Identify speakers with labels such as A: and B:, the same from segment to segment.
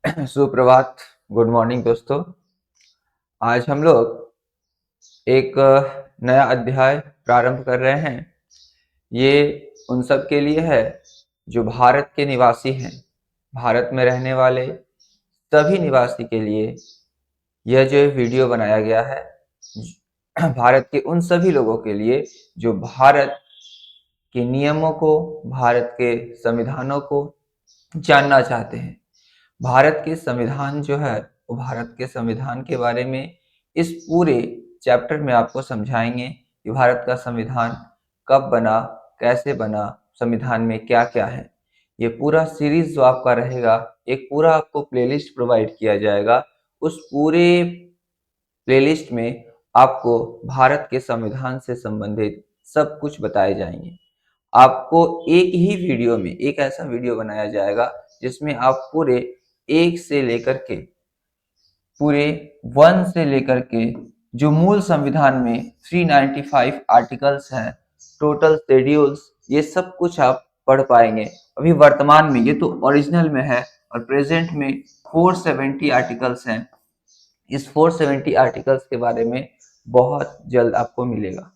A: सुप्रभात। Good morning दोस्तों। आज हम लोग एक नया अध्याय प्रारंभ कर रहे हैं। ये उन सब के लिए है जो भारत के निवासी हैं। भारत में रहने वाले सभी निवासी के लिए यह जो वीडियो बनाया गया है, भारत के उन सभी लोगों के लिए जो भारत के नियमों को, भारत के संविधानों को जानना चाहते हैं। भारत के संविधान जो है वो भारत के संविधान के बारे में इस पूरे चैप्टर में आपको समझाएंगे कि भारत का संविधान कब बना, कैसे बना, संविधान में क्या क्या है। ये पूरा सीरीज जो आपका रहेगा, एक पूरा आपको प्लेलिस्ट प्रोवाइड किया जाएगा। उस पूरे प्लेलिस्ट में आपको भारत के संविधान से संबंधित सब कुछ बताए जाएंगे। आपको एक ही वीडियो में एक ऐसा वीडियो बनाया जाएगा जिसमें आप पूरे एक से लेकर के पूरे 1 से लेकर के जो मूल संविधान में 395 आर्टिकल्स हैं, टोटल शेड्यूल्स, ये सब कुछ आप पढ़ पाएंगे। अभी वर्तमान में ये तो ओरिजिनल में है और प्रेजेंट में 470 आर्टिकल्स हैं। इस 470 आर्टिकल्स के बारे में बहुत जल्द आपको मिलेगा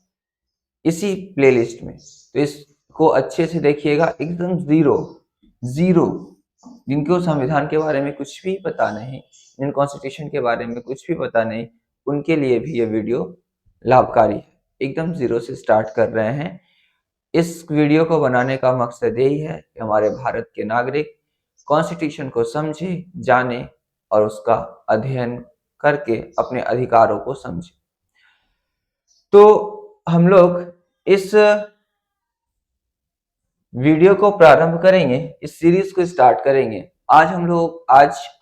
A: इसी प्लेलिस्ट में। तो इसको अच्छे से देखिएगा। एकदम जीरो जीरो जिनको संविधान के बारे में कुछ भी पता नहीं, इंडियन कॉन्स्टिट्यूशन के बारे में कुछ भी पता नहीं, उनके लिए भी ये वीडियो लाभकारी है। एकदम जीरो से स्टार्ट कर रहे हैं। इस वीडियो को बनाने का मकसद यही है कि हमारे भारत के नागरिक कॉन्स्टिट्यूशन को समझे, जाने और उसका अध्ययन करके अपने अधिकारों को समझे। तो हम लोग इस वीडियो को प्रारंभ करेंगे, इस सीरीज को स्टार्ट करेंगे। आज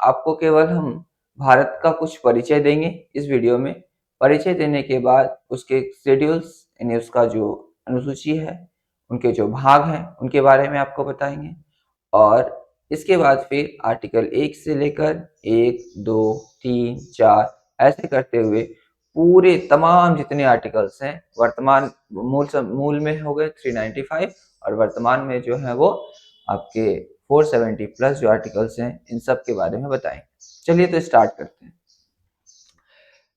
A: आपको केवल हम भारत का कुछ परिचय देंगे इस वीडियो में। परिचय देने के बाद उसके शेड्यूल्स यानी उसका जो अनुसूची है, उनके जो भाग हैं, उनके बारे में आपको बताएंगे। और इसके बाद फिर आर्टिकल 1 से लेकर 1, 2, 3, 4 ऐसे करते हुए पूरे तमाम जितने आर्टिकल्स हैं, वर्तमान मूल में हो गए 395 और वर्तमान में जो है वो आपके 470 प्लस जो आर्टिकल्स हैं, इन सब के बारे में बताएंगे। चलिए तो स्टार्ट करते हैं।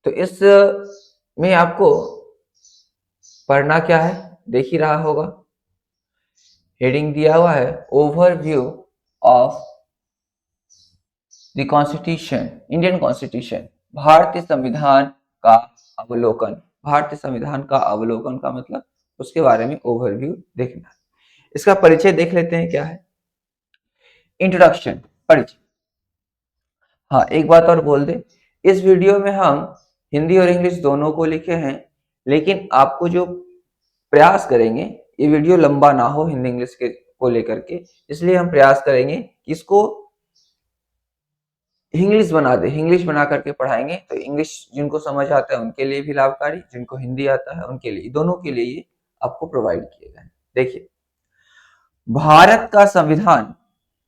A: तो इस में आपको पढ़ना क्या है, देख ही रहा होगा। हेडिंग दिया हुआ है overview of the constitution, Indian constitution, भारतीय संविधान का अवलोकन। भारतीय संविधान का अवलोकन का मतलब उसके बारे में ओवरव्यू देखना। इसका परिचय देख लेते हैं क्या है। इंट्रोडक्शन, परिचय। हाँ, एक बात और बोल दे, इस वीडियो में हम हिंदी और इंग्लिश दोनों को लिखे हैं, लेकिन आपको जो प्रयास करेंगे, ये वीडियो लंबा ना हो हिंदी इंग्लिश के को लेकर के, इसलिए हम प्रयास करेंगे कि इसको इंग्लिश बना दे, इंग्लिश बना करके पढ़ाएंगे। तो इंग्लिश जिनको समझ आता है उनके लिए भी लाभकारी, जिनको हिंदी आता है उनके लिए, दोनों के लिए ये आपको प्रोवाइड किए गए। देखिए, भारत का संविधान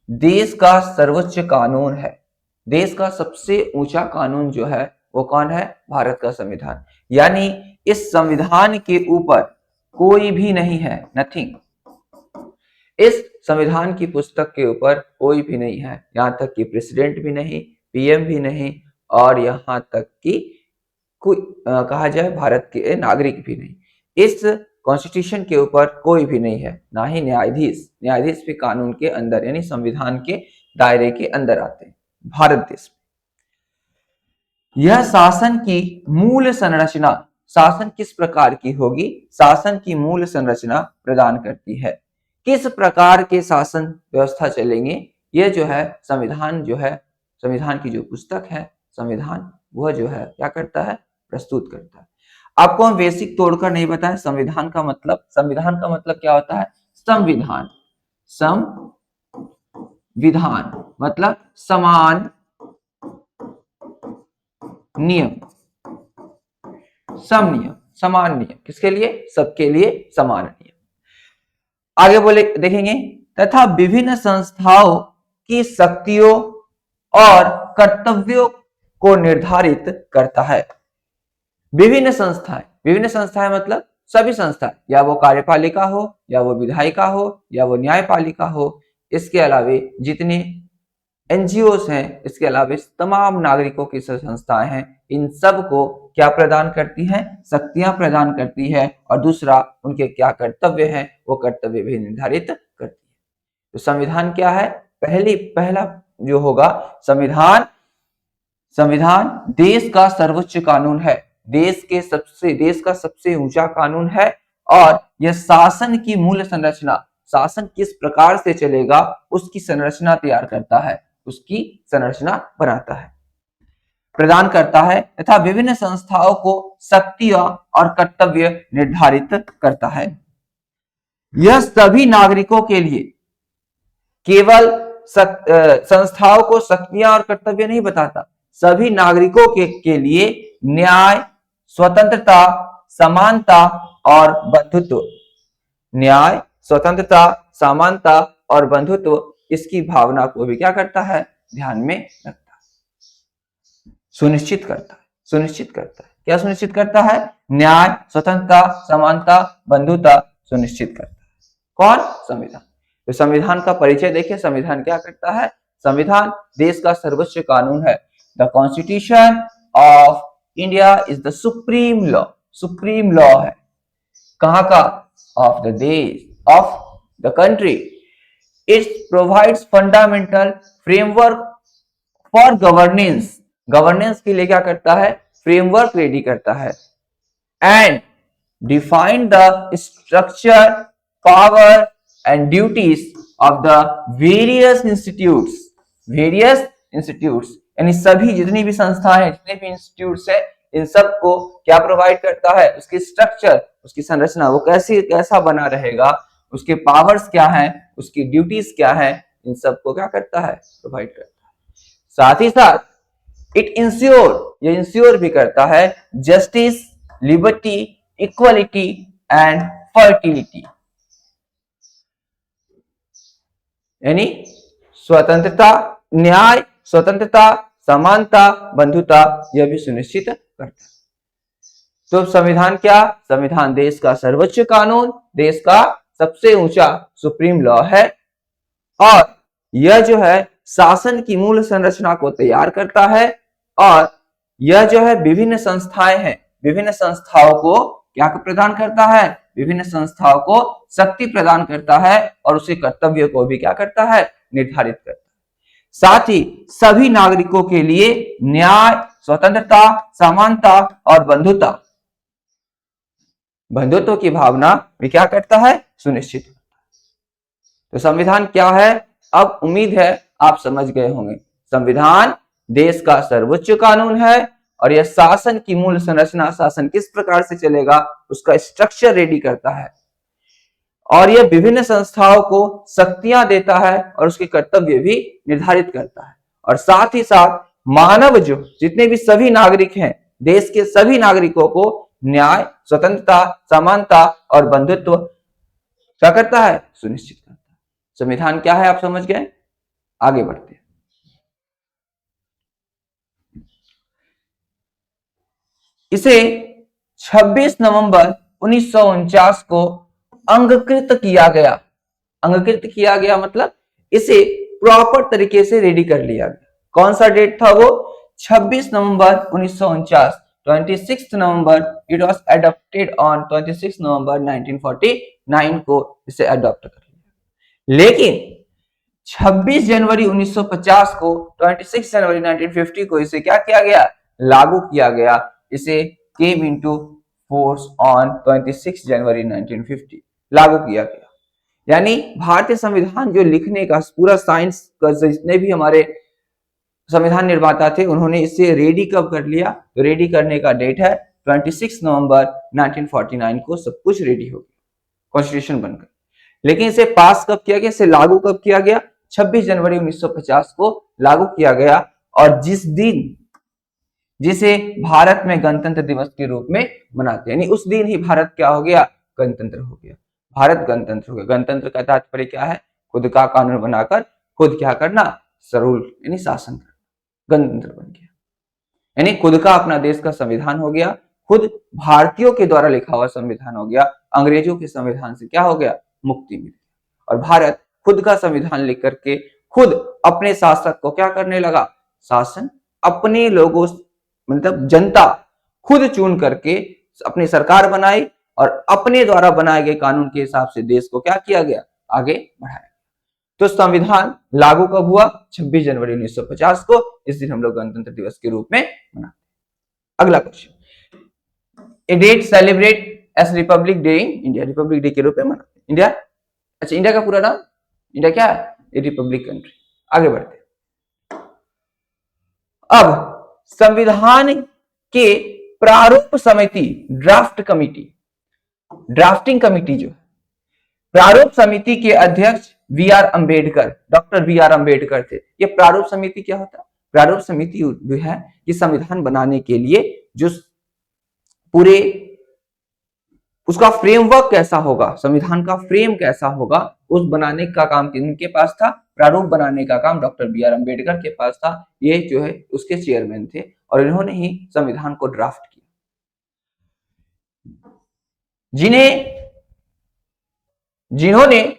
A: देश का सर्वोच्च कानून है। देश का सबसे ऊंचा कानून जो है वो कौन है? भारत का संविधान। यानी इस संविधान के ऊपर कोई भी नहीं है, नथिंग। इस संविधान की पुस्तक के ऊपर कोई भी नहीं है, यहां तक कि प्रेसिडेंट भी नहीं, पीएम भी नहीं, और यहां तक कि कोई कहा जाए भारत के नागरिक भी नहीं। इस कॉन्स्टिट्यूशन के ऊपर कोई भी नहीं है, ना ही न्यायाधीश। न्यायाधीश भी कानून के अंदर यानी संविधान के दायरे के अंदर आते हैं भारत देश में। यह शासन की मूल संरचना, शासन किस प्रकार की होगी? शासन की मूल संरचना प्रदान करती है। किस प्रकार के शासन व्यवस्था चलेंगे, ये जो है संविधान, जो है संविधान की जो पुस्तक है संविधान, वह जो है क्या करता है? प्रस्तुत करता है। आपको हम बेसिक तोड़कर नहीं बताएं संविधान का मतलब। संविधान का मतलब क्या होता है? संविधान, संविधान मतलब समान नियम, सम नियम, समान नियम। किसके लिए? सबके लिए समान नियम। आगे बोले देखेंगे, तथा विभिन्न संस्थाओं की शक्तियों और कर्तव्यों को निर्धारित करता है। विभिन्न संस्थाएं, विभिन्न संस्थाएं मतलब सभी संस्थाएं, या वो कार्यपालिका हो, या वो विधायिका हो, या वो न्यायपालिका हो, इसके अलावे जितने एनजीओस हैं, इसके अलावा इस तमाम नागरिकों की संस्थाएं हैं, इन सब को क्या प्रदान करती हैं? शक्तियां प्रदान करती है। और दूसरा, उनके क्या कर्तव्य हैं? वो कर्तव्य भी निर्धारित करती है। तो संविधान क्या है? पहला जो होगा, संविधान देश का सर्वोच्च कानून है, देश का सबसे ऊंचा कानून है। और यह शासन की मूल संरचना, शासन किस प्रकार से चलेगा उसकी संरचना तैयार करता है, उसकी संरचना बनाता है, प्रदान करता है, तथा विभिन्न संस्थाओं को शक्तियां और कर्तव्य निर्धारित करता है। यह सभी नागरिकों के लिए केवल संस्थाओं को शक्तियां और कर्तव्य नहीं बताता, सभी नागरिकों के लिए न्याय, स्वतंत्रता, समानता और बंधुत्व, न्याय, स्वतंत्रता, समानता और बंधुत्व, इसकी भावना को भी क्या करता है? ध्यान में रखता है, सुनिश्चित करता है। क्या सुनिश्चित करता है? न्याय, स्वतंत्रता, समानता, बंधुता सुनिश्चित करता है। कौन? संविधान। तो संविधान का परिचय देखिए, संविधान क्या करता है? संविधान देश का सर्वोच्च कानून है। The constitution of India is the supreme law, supreme law है। कहां का? ऑफ द देश, of the country. It provides fundamental framework for governance, governance के लिए क्या करता है? फ्रेमवर्क रेडी करता है। And define the structure, power and duties of the various institutes, यानी सभी जितनी भी संस्थाएं हैं, जितने भी इंस्टीट्यूट्स हैं, इन सब को क्या प्रोवाइड करता है? उसकी स्ट्रक्चर, उसकी संरचना, वो कैसा बना रहेगा, उसके पावर्स क्या हैं, उसकी ड्यूटीज क्या हैं, इन सब को क्या करता है? प्रोवाइड करता है। साथ ही साथ ये इंश्योर भी करता है justice, liberty, equality and fertility, यानी स्वतंत्रता, न्याय, स्वतंत्रता, समानता, बंधुता, यह भी सुनिश्चित करता है। तो संविधान क्या? संविधान देश का सर्वोच्च कानून, देश का सबसे ऊंचा सुप्रीम लॉ है। और यह जो है शासन की मूल संरचना को तैयार करता है। और यह जो है विभिन्न संस्थाएं हैं, विभिन्न संस्थाओं को क्या प्रदान करता है? विभिन्न संस्थाओं को शक्ति प्रदान करता है और उसके कर्तव्य को भी क्या करता है? निर्धारित करता है। साथ ही सभी नागरिकों के लिए न्याय, स्वतंत्रता, समानता और बंधुत्व की भावना भी क्या करता है? सुनिश्चित करता है। तो संविधान क्या है? अब उम्मीद है आप समझ गए होंगे। संविधान देश का सर्वोच्च कानून है और यह शासन की मूल संरचना, शासन किस प्रकार से चलेगा उसका स्ट्रक्चर रेडी करता है। और यह विभिन्न संस्थाओं को शक्तियां देता है और उसके कर्तव्य भी निर्धारित करता है। और साथ ही साथ मानव जो जितने भी सभी नागरिक हैं, देश के सभी नागरिकों को न्याय, स्वतंत्रता, समानता और बंधुत्व क्या करता है? सुनिश्चित करता है। संविधान क्या है आप समझ गए? आगे बढ़ते हैं। इसे 26 नवंबर 1949 को अंगीकृत किया गया। अंगीकृत किया गया मतलब इसे प्रॉपर तरीके से रेडी कर लिया गया। कौन सा डेट था वो? 26 नवंबर 1949, 26 नवंबर। इट वाज अडॉप्टेड ऑन 26 नवंबर 1949 को इसे अडॉप्ट कर लिया। लेकिन 26 जनवरी 1950 को, 26 जनवरी 1950 को इसे क्या किया गया? लागू किया गया। इसे केम इनटू फोर्स ऑन 26 जनवरी 1950 लागू किया गया। यानी भारतीय संविधान जो लिखने का पूरा साइंस का जितने भी हमारे संविधान निर्माता थे, उन्होंने इसे रेडी कब कर लिया? तो रेडी करने का डेट है 26 नवंबर 1949 को सब कुछ रेडी हो गया, कॉन्स्टिट्यूशन बनकर। लेकिन इसे पास कब किया गया? इसे लागू कब किया गया? 26 जनवरी 1950 को लागू किया गया। और जिसे भारत में गणतंत्र दिवस के रूप में मनाते हैं, यानी उस दिन ही भारत क्या हो गया? गणतंत्र हो गया। भारत गणतंत्र हो गया। गणतंत्र का तात्पर्य क्या है? खुद का कानून बनाकर खुद क्या करना? रूल यानी शासन करना। गणतंत्र बन गया यानी खुद का अपना देश का संविधान हो गया, खुद भारतीयों के द्वारा लिखा हुआ संविधान हो गया। अंग्रेजों के संविधान से क्या हो गया? मुक्ति मिल गई। और भारत खुद का संविधान लिख करके खुद अपने शासक को क्या करने लगा, शासन अपने लोगों मतलब जनता खुद चुन करके अपनी सरकार बनाई और अपने द्वारा बनाए गए कानून के हिसाब से देश को क्या किया गया, आगे बढ़ाया। तो संविधान लागू कब हुआ, 26 जनवरी 1950 को। इस दिन हम लोग गणतंत्र दिवस के रूप में मनाते। अगला question, a date celebrate as republic day in India, republic day के रूप में मनाते इंडिया। अच्छा, इंडिया का पूरा नाम, इंडिया क्या है, ए रिपब्लिक कंट्री। आगे बढ़ते, अब संविधान के प्रारूप समिति, ड्राफ्ट कमिटी, ड्राफ्टिंग कमिटी जो प्रारूप समिति के अध्यक्ष V R Ambedkar, doctor V R Ambedkar थे। ये प्रारूप समिति क्या होता है, प्रारूप समिति जो है ये संविधान बनाने के लिए जो पूरे उसका फ्रेमवर्क कैसा होगा, संविधान का फ्रेम कैसा होगा, उस बनाने का काम किनके पास था, प्रारूप बनाने का काम डॉक्टर बी आर अंबेडकर के पास था। ये जो है उसके चेयरमैन थे और इन्होंने ही संविधान को ड्राफ्ट किया। जिन्होंने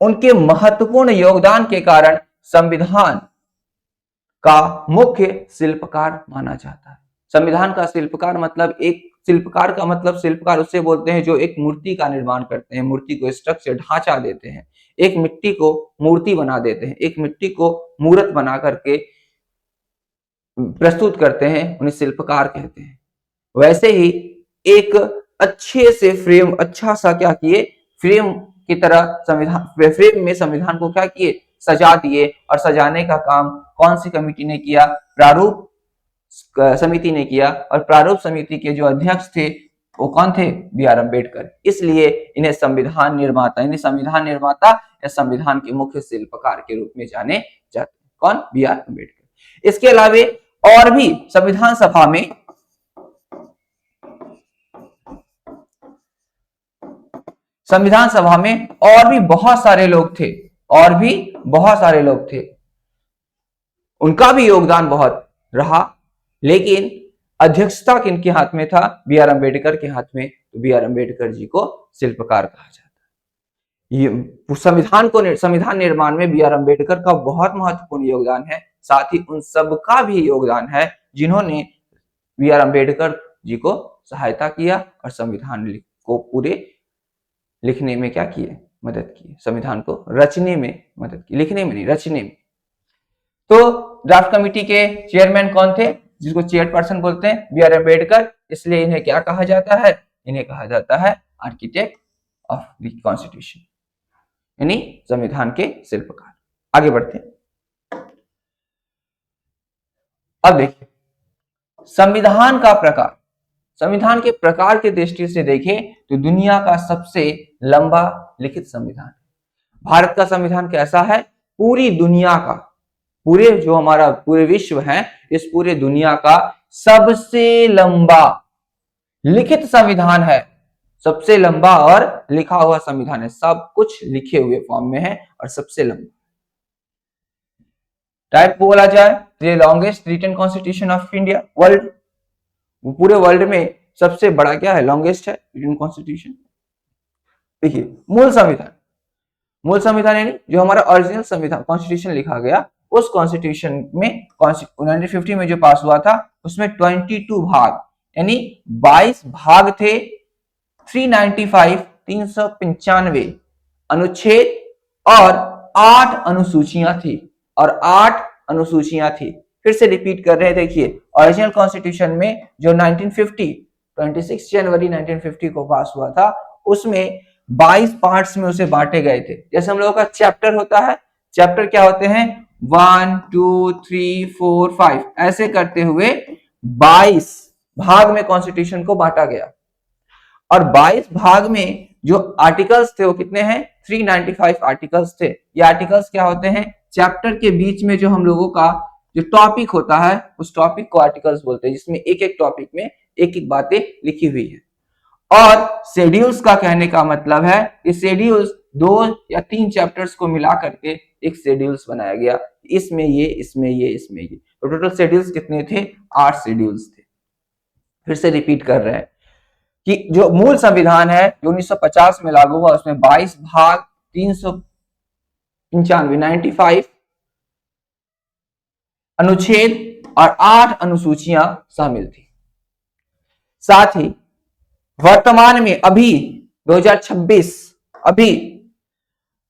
A: उनके महत्वपूर्ण योगदान के कारण संविधान का मुख्य शिल्पकार माना जाता है। संविधान का शिल्पकार मतलब, एक शिल्पकार का मतलब, शिल्पकार उससे बोलते हैं जो एक मूर्ति का निर्माण करते हैं, मूर्ति को स्ट्रक्चर, ढांचा देते हैं, एक मिट्टी को मूर्ति बना देते हैं, एक मिट्टी को मूर्त बना करके प्रस्तुत करते हैं, उन्हें शिल्पकार कहते हैं। वैसे ही एक अच्छे से फ्रेम, अच्छा सा क्या किए, फ्रेम की तरह संविधान, फ्रेम में संविधान को क्या किए, सजा दिए। और सजाने का काम कौन सी कमेटी ने किया, प्रारूप समिति ने किया। और प्रारूप समिति के जो अध्यक्ष थे वो कौन थे, बी आर अंबेडकर। इसलिए इन्हें संविधान निर्माता, इन्हें संविधान निर्माता या संविधान के मुख्य शिल्पकार के रूप में जाने जाते हैं। कौन, बी आर अंबेडकर। इसके अलावे और भी संविधान सभा में और भी बहुत सारे लोग थे, और भी बहुत सारे लोग थे, उनका भी योगदान बहुत रहा। लेकिन अध्यक्षता किनके हाथ में था, बी आर अंबेडकर के हाथ में। तो बी आर अंबेडकर जी को शिल्पकार कहा जाता है। ये संविधान निर्माण में बी आर अंबेडकर का बहुत महत्वपूर्ण योगदान है। साथ ही उन सब का भी योगदान है जिन्होंने बी आर अंबेडकर जी को सहायता किया और संविधान को पूरे लिखने में क्या किए, मदद की, संविधान को रचने में मदद की, लिखने में नहीं, रचने में। तो ड्राफ्ट कमेटी के चेयरमैन कौन थे, जिसको चेयरपर्सन बोलते हैं, बी आर अंबेडकर। इसलिए इन्हें क्या कहा जाता है, इन्हें कहा जाता है आर्किटेक्ट ऑफ द कॉन्स्टिट्यूशन, यानी संविधान के शिल्पकार। आगे बढ़ते हैं। अब देखिए संविधान का प्रकार, संविधान के प्रकार की दृष्टि से देखें तो दुनिया का सबसे लंबा लिखित संविधान। भारत का संविधान कैसा है, पूरी दुनिया का, पूरे जो हमारा पूरे विश्व है, इस पूरे दुनिया का सबसे लंबा लिखित संविधान है। सबसे लंबा और लिखा हुआ संविधान है, सब कुछ लिखे हुए फॉर्म में है और सबसे लंबा। टाइप बोला जाए तो ये longest written constitution of India world, पूरे वर्ल्ड में सबसे बड़ा क्या है, लॉन्गेस्ट है रिटन कॉन्स्टिट्यूशन। देखिए मूल संविधान यानी जो हमारा ओरिजिनल संविधान कॉन्स्टिट्यूशन लिखा गया, उस कॉन्स्टिट्यूशन में 1950 में जो पास हुआ था उसमें 22 भाग यानी 22 भाग थे, 395 अनुच्छेद और 8 अनुसूचियां थी। फिर से रिपीट कर रहे हैं, देखिए ओरिजिनल कॉन्स्टिट्यूशन में जो 26 जनवरी 1950 को पास हुआ था, उसमें 22 पार्ट्स में उसे बांटे गए थे। जैसे हम लोगों का चैप्टर होता है, चैप्टर क्या होते हैं, 1 2 3 4 5 ऐसे करते हुए 22 भाग में कॉन्स्टिट्यूशन को बांटा गया। और 22 भाग में जो आर्टिकल्स थे वो कितने हैं, 395 आर्टिकल्स थे। ये आर्टिकल्स क्या होते हैं, चैप्टर के बीच में जो हम लोगों का जो टॉपिक होता है उस टॉपिक को आर्टिकल्स बोलते हैं, जिसमें एक एक टॉपिक में एक एक बातें लिखी हुई है। और शेड्यूल्स का कहने का मतलब है कि शेड्यूल्स 2 या 3 चैप्टर्स को मिला करके एक शेड्यूल्स बनाया गया, इसमें ये, इसमें ये, इसमें ये। तो टोटल शेड्यूल्स कितने थे, 8 शेड्यूल्स थे। फिर से रिपीट कर रहे हैं कि जो मूल संविधान है जो 1950 में लागू हुआ, उसमें 22 भाग, 95 95 अनुच्छेद और 8 अनुसूचियां शामिल थी। साथ ही वर्तमान में अभी 2026 अभी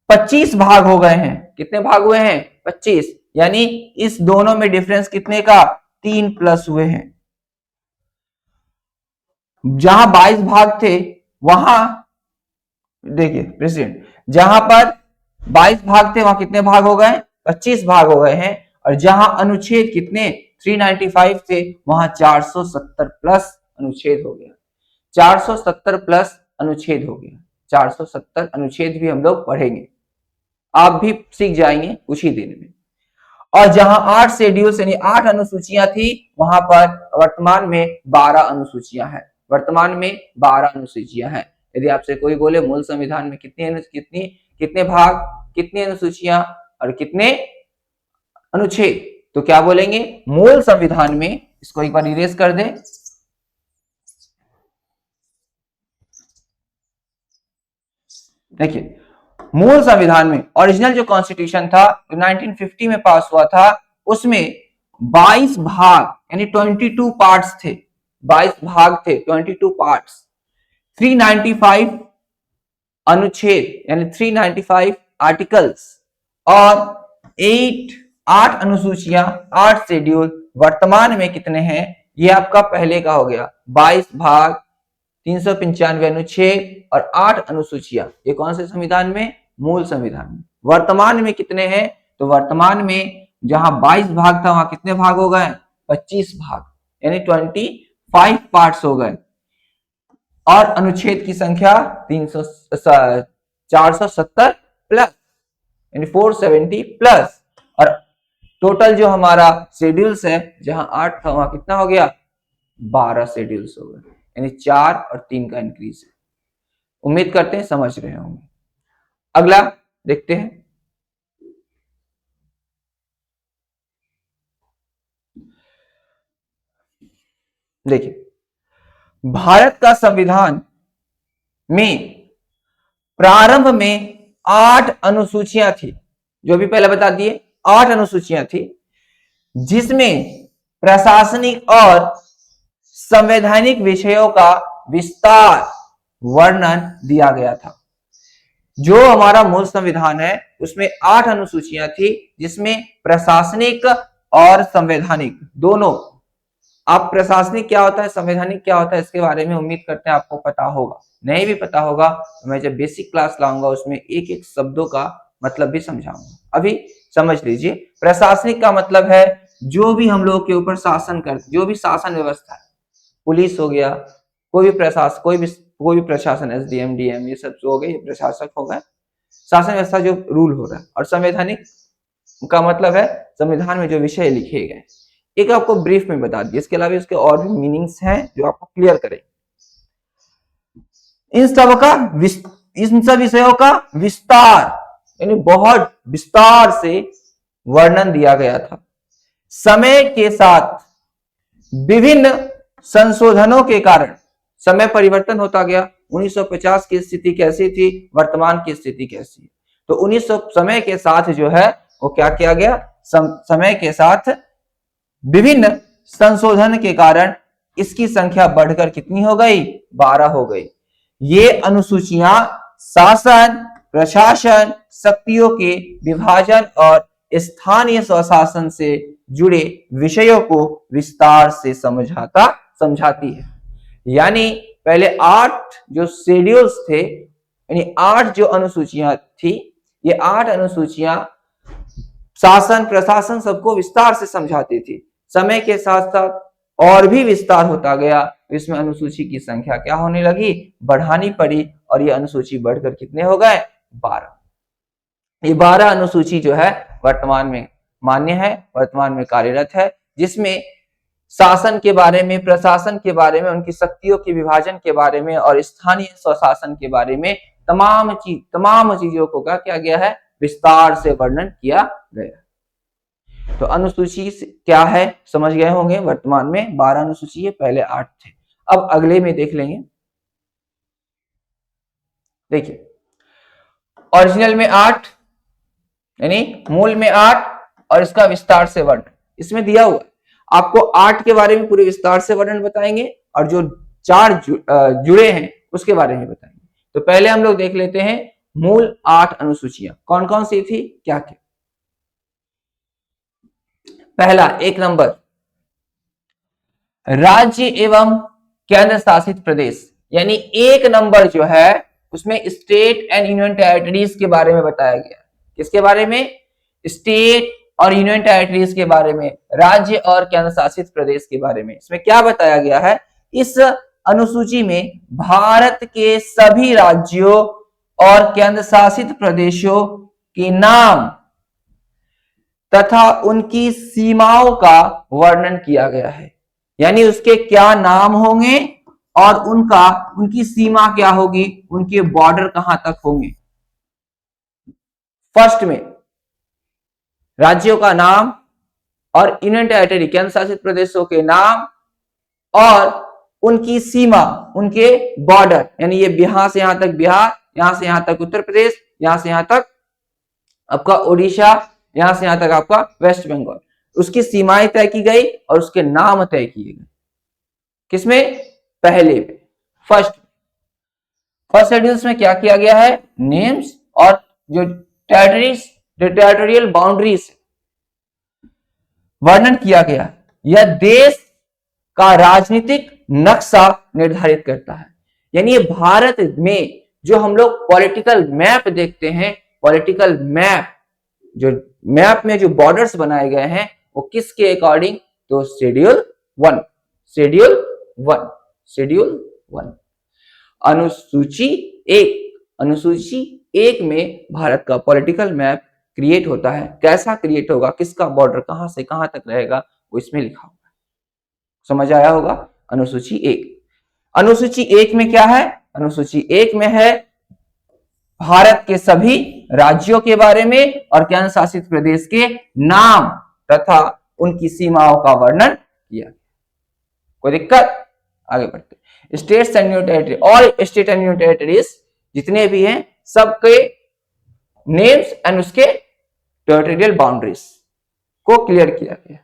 A: 25 भाग हो गए हैं। कितने भाग हुए हैं? 25। यानी इस दोनों में डिफरेंस कितने का? 3 प्लस हुए हैं। जहां 22 भाग थे वहां देखिए प्रेसिडेंट, जहां पर 22 भाग थे वहां कितने भाग हो गए? 25 भाग हो गए हैं। और जहां अनुच्छेद कितने 395 थे वहां 470 प्लस अनुच्छेद हो गया। 470 प्लस अनुच्छेद हो गया। 470 अनुच्छेद भी हम लोग पढ़ेंगे, आप भी सीख जाएंगे कुछ ही दिन में। और जहां 8 शेड्यूल्स यानी 8 अनुसूचियां थी वहां पर वर्तमान में 12 अनुसूचियां हैं। वर्तमान में 12 अनुसूचियां हैं। यदि आपसे कोई बोले मूल संविधान में कितने भाग, कितनी अनुसूचियां और कितने अनुच्छेद, तो क्या बोलेंगे? मूल संविधान में, इसको एक बार इरेज कर दें, देखिए मूल संविधान में ओरिजिनल जो कॉन्स्टिट्यूशन था जो 1950 में पास हुआ था उसमें 22 भाग यानी 22 पार्ट्स थे। 22 भाग थे, 22 पार्ट्स। 395 अनुच्छेद यानी 395 आर्टिकल्स और 8 अनुसूचियां, 8 शेड्यूल वर्तमान में कितने हैं? ये आपका पहले का हो गया 22 भाग, 395 अनुच्छेद और 8 अनुसूचियां। ये कौन से संविधान में? मूल संविधान में। वर्तमान में कितने हैं? तो वर्तमान में जहां 22 भाग था वहां कितने भाग हो गए? 25 भाग यानी 25 पार्ट्स हो गए। और अनुच्छेद की संख्या 470 प्लस यानी 470 प्लस। और टोटल जो हमारा शेड्यूल्स है जहां 8 था वहां कितना हो गया? 12 शेड्यूल्स हो गए, यानी 4 और 3 का इंक्रीज है। उम्मीद करते हैं समझ रहे होंगे। अगला देखते हैं। देखिए भारत का संविधान में प्रारंभ में 8 अनुसूचियां थी, जो भी पहले बता दिए 8 अनुसूचियां थी, जिसमें प्रशासनिक और संवैधानिक विषयों का विस्तार वर्णन दिया गया था। जो हमारा मूल संविधान है उसमें 8 अनुसूचियां थी, जिसमें प्रशासनिक और संवैधानिक दोनों। आप प्रशासनिक क्या होता है, संवैधानिक क्या होता है, इसके बारे में उम्मीद करते हैं आपको पता होगा। नहीं भी पता होगा तो मैं जब बेसिक क्लास लाऊंगा उसमें एक एक शब्दों का मतलब भी समझाऊंगा। अभी समझ लीजिए, प्रशासनिक का मतलब है जो भी हम लोग के ऊपर शासन करते, जो भी शासन व्यवस्था है, पुलिस हो गया, कोई भी प्रशासन, एसडीएम, डीएम, ये सब जो हो गए ये प्रशासक हो गए, शासन व्यवस्था जो रूल हो रहा है। और संवैधानिक का मतलब है संविधान में जो विषय लिखे गए। एक आपको ब्रीफ में बता दिया, इसके अलावा इसके और भी मीनिंग्स हैं जो आपको क्लियर करें। इन सब विषयों का विस्तार यानी बहुत विस्तार से वर्णन दिया गया था। समय के साथ विभिन्न संशोधनों के कारण समय परिवर्तन होता गया। 1950 की स्थिति कैसी थी, वर्तमान की स्थिति कैसी है, तो 1900 समय के साथ जो है वो क्या किया गया, समय के साथ विभिन्न संशोधन के कारण इसकी संख्या बढ़कर कितनी हो गई? 12 हो गई। ये अनुसूचियां शासन, प्रशासन, शक्तियों के विभाजन और स्थानीय स्वशासन से जुड़े विषयों को विस्तार से समझाती है। यानी पहले 8 जो शेड्यूल्स थे, यानी 8 जो अनुसूचियां थी, ये 8 अनुसूचियां शासन, प्रशासन सबको विस्तार से समझाती थी। समय के साथ साथ और भी विस्तार होता गया, इसमें अनुसूची की संख्या क्या होने लगी? बढ़ानी पड़ी। और ये अनुसूची बढ़कर कितने हो गए? 12। ये 12 अनुसूची जो है वर्तमान में मान्य है, वर्तमान में कार्यरत है, जिसमें शासन के बारे में, प्रशासन के बारे में, उनकी शक्तियों के विभाजन के बारे में और स्थानीय स्वशासन के बारे में तमाम चीजों को क्या किया गया है? विस्तार से वर्णन किया गया। तो अनुसूची क्या है समझ गए होंगे। वर्तमान में 12 अनुसूची है, पहले 8 थे। अब अगले में देख लेंगे। देखिए ओरिजिनल में 8, यानी मूल में 8 और इसका विस्तार से वर्णन इसमें दिया हुआ है। आपको 8 के बारे में पूरे विस्तार से वर्णन बताएंगे और जो 4 जुड़े हैं उसके बारे में बताएंगे। तो पहले हम लोग देख लेते हैं मूल 8 अनुसूचियां कौन कौन सी थी, क्या क्या। पहला 1 नंबर, राज्य एवं केंद्र शासित प्रदेश, यानी 1 नंबर जो है उसमें स्टेट एंड यूनियन टेरिटरीज के बारे में बताया गया। किसके बारे में? स्टेट और यूनियन टेरिटरीज के बारे में, राज्य और केंद्र शासित प्रदेश के बारे में। इसमें क्या बताया गया है? इस अनुसूची में भारत के सभी राज्यों और केंद्र शासित प्रदेशों के नाम तथा उनकी सीमाओं का वर्णन किया गया है। यानी उसके क्या नाम होंगे और उनकी सीमा क्या होगी, उनके बॉर्डर कहां तक होंगे। फर्स्ट में राज्यों का नाम और यूनियन टेरिटरी केंद्र शासित प्रदेशों के नाम और उनकी सीमा, उनके बॉर्डर, यानी ये बिहार से यहां तक बिहार, यहां से यहां तक उत्तर प्रदेश, यहां से यहां तक आपका उड़ीसा, यहां से यहां तक आपका वेस्ट बंगाल, उसकी सीमाएं तय की गई और उसके नाम तय किए गए। किसमें? पहले में, फर्स्ट शेड्यूल्स में क्या किया गया है? नेम्स और जो टेरिटरीज, टेरिटोरियल बाउंड्रीज वर्णन किया गया। यह देश का राजनीतिक नक्शा निर्धारित करता है। यानी ये भारत में जो हम लोग पॉलिटिकल मैप देखते हैं, पॉलिटिकल मैप, जो मैप में जो बॉर्डर्स बनाए गए हैं वो किसके अकॉर्डिंग? तो शेड्यूल 1 अनुसूची 1 में भारत का पॉलिटिकल मैप क्रिएट होता है। कैसा क्रिएट होगा, किसका बॉर्डर कहां से कहां तक रहेगा, वो इसमें लिखा होगा। समझ आया होगा? अनुसूची 1 में क्या है? अनुसूची 1 में है भारत के सभी राज्यों के बारे में और केंद्र शासित प्रदेश के नाम तथा उनकी सीमाओं का वर्णन किया। कोई दिक्कत? आगे बढ़ते। States and union territory, all state and union territories जितने भी हैं सबके नेम्स एंड उसके टेरिटोरियल बाउंड्रीज को क्लियर किया गया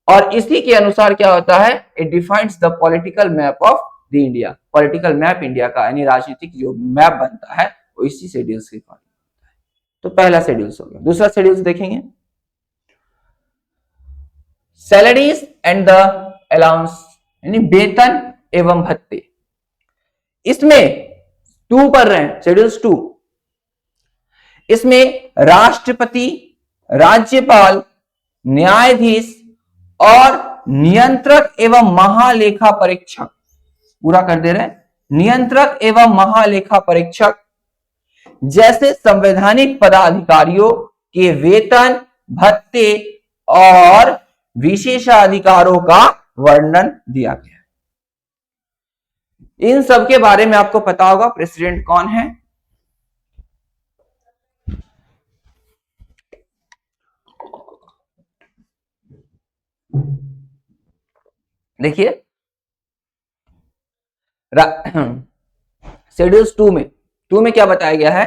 A: और इसी के अनुसार क्या होता है? It defines the political map of the India. Political map India का यानी राजनीतिक जो मैप बनता है वो इसी शेड्यूल्स के अकॉर्डिंग होता है। तो पहला शेड्यूल्स हो गया। दूसरा शेड्यूल्स देखेंगे, सैलरीज एंड द अलाउंस, यानी वेतन एवं भत्ते। इसमें 2 पढ़ रहे हैं, शेड्यूल्स 2। इसमें राष्ट्रपति, राज्यपाल, न्यायाधीश और नियंत्रक एवं महालेखा परीक्षक, पूरा कर दे रहे हैं, नियंत्रक एवं महालेखा परीक्षक जैसे संवैधानिक पदाधिकारियों के वेतन, भत्ते और विशेषाधिकारों का वर्णन दिया गया। इन सब के बारे में आपको पता होगा प्रेसिडेंट कौन है। देखिए शेड्यूल्स 2 में क्या बताया गया है?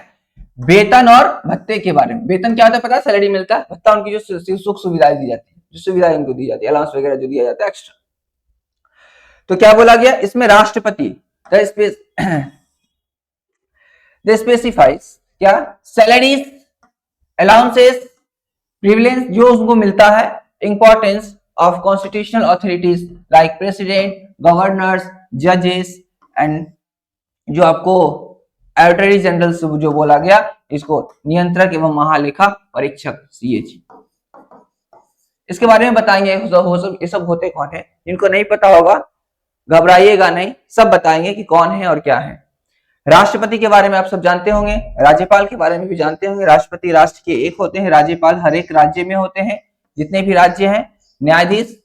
A: वेतन और भत्ते के बारे में। वेतन क्या होता है पता है? सैलरी मिलता है। भत्ता उनकी जो सुख सुविधाएं दी जाती है, जो सुविधाएं इनको दी जाती है, अलाउंस वगैरह जो दिया जाता है एक्स्ट्रा। तो क्या बोला गया इसमें? राष्ट्रपति स्पेसिफाइज क्या? सैलरीज, अलाउंसेस, प्रिविलेज जो उनको मिलता है, importance of constitutional authorities like president, governors, जजेस एंड जो आपको एडिटरी जनरल जो बोला गया इसको नियंत्रक एवं महालेखा परीक्षक CAG। इसके बारे में बताएंगे। ये सब होते कौन है? जिनको नहीं पता होगा घबराइएगा नहीं, सब बताएंगे कि कौन है और क्या है। राष्ट्रपति के बारे में आप सब जानते होंगे, राज्यपाल के बारे में भी जानते होंगे। राष्ट्रपति राष्ट्र के एक होते हैं, राज्यपाल हर एक राज्य में होते हैं, जितने भी राज्य हैं। न्यायाधीश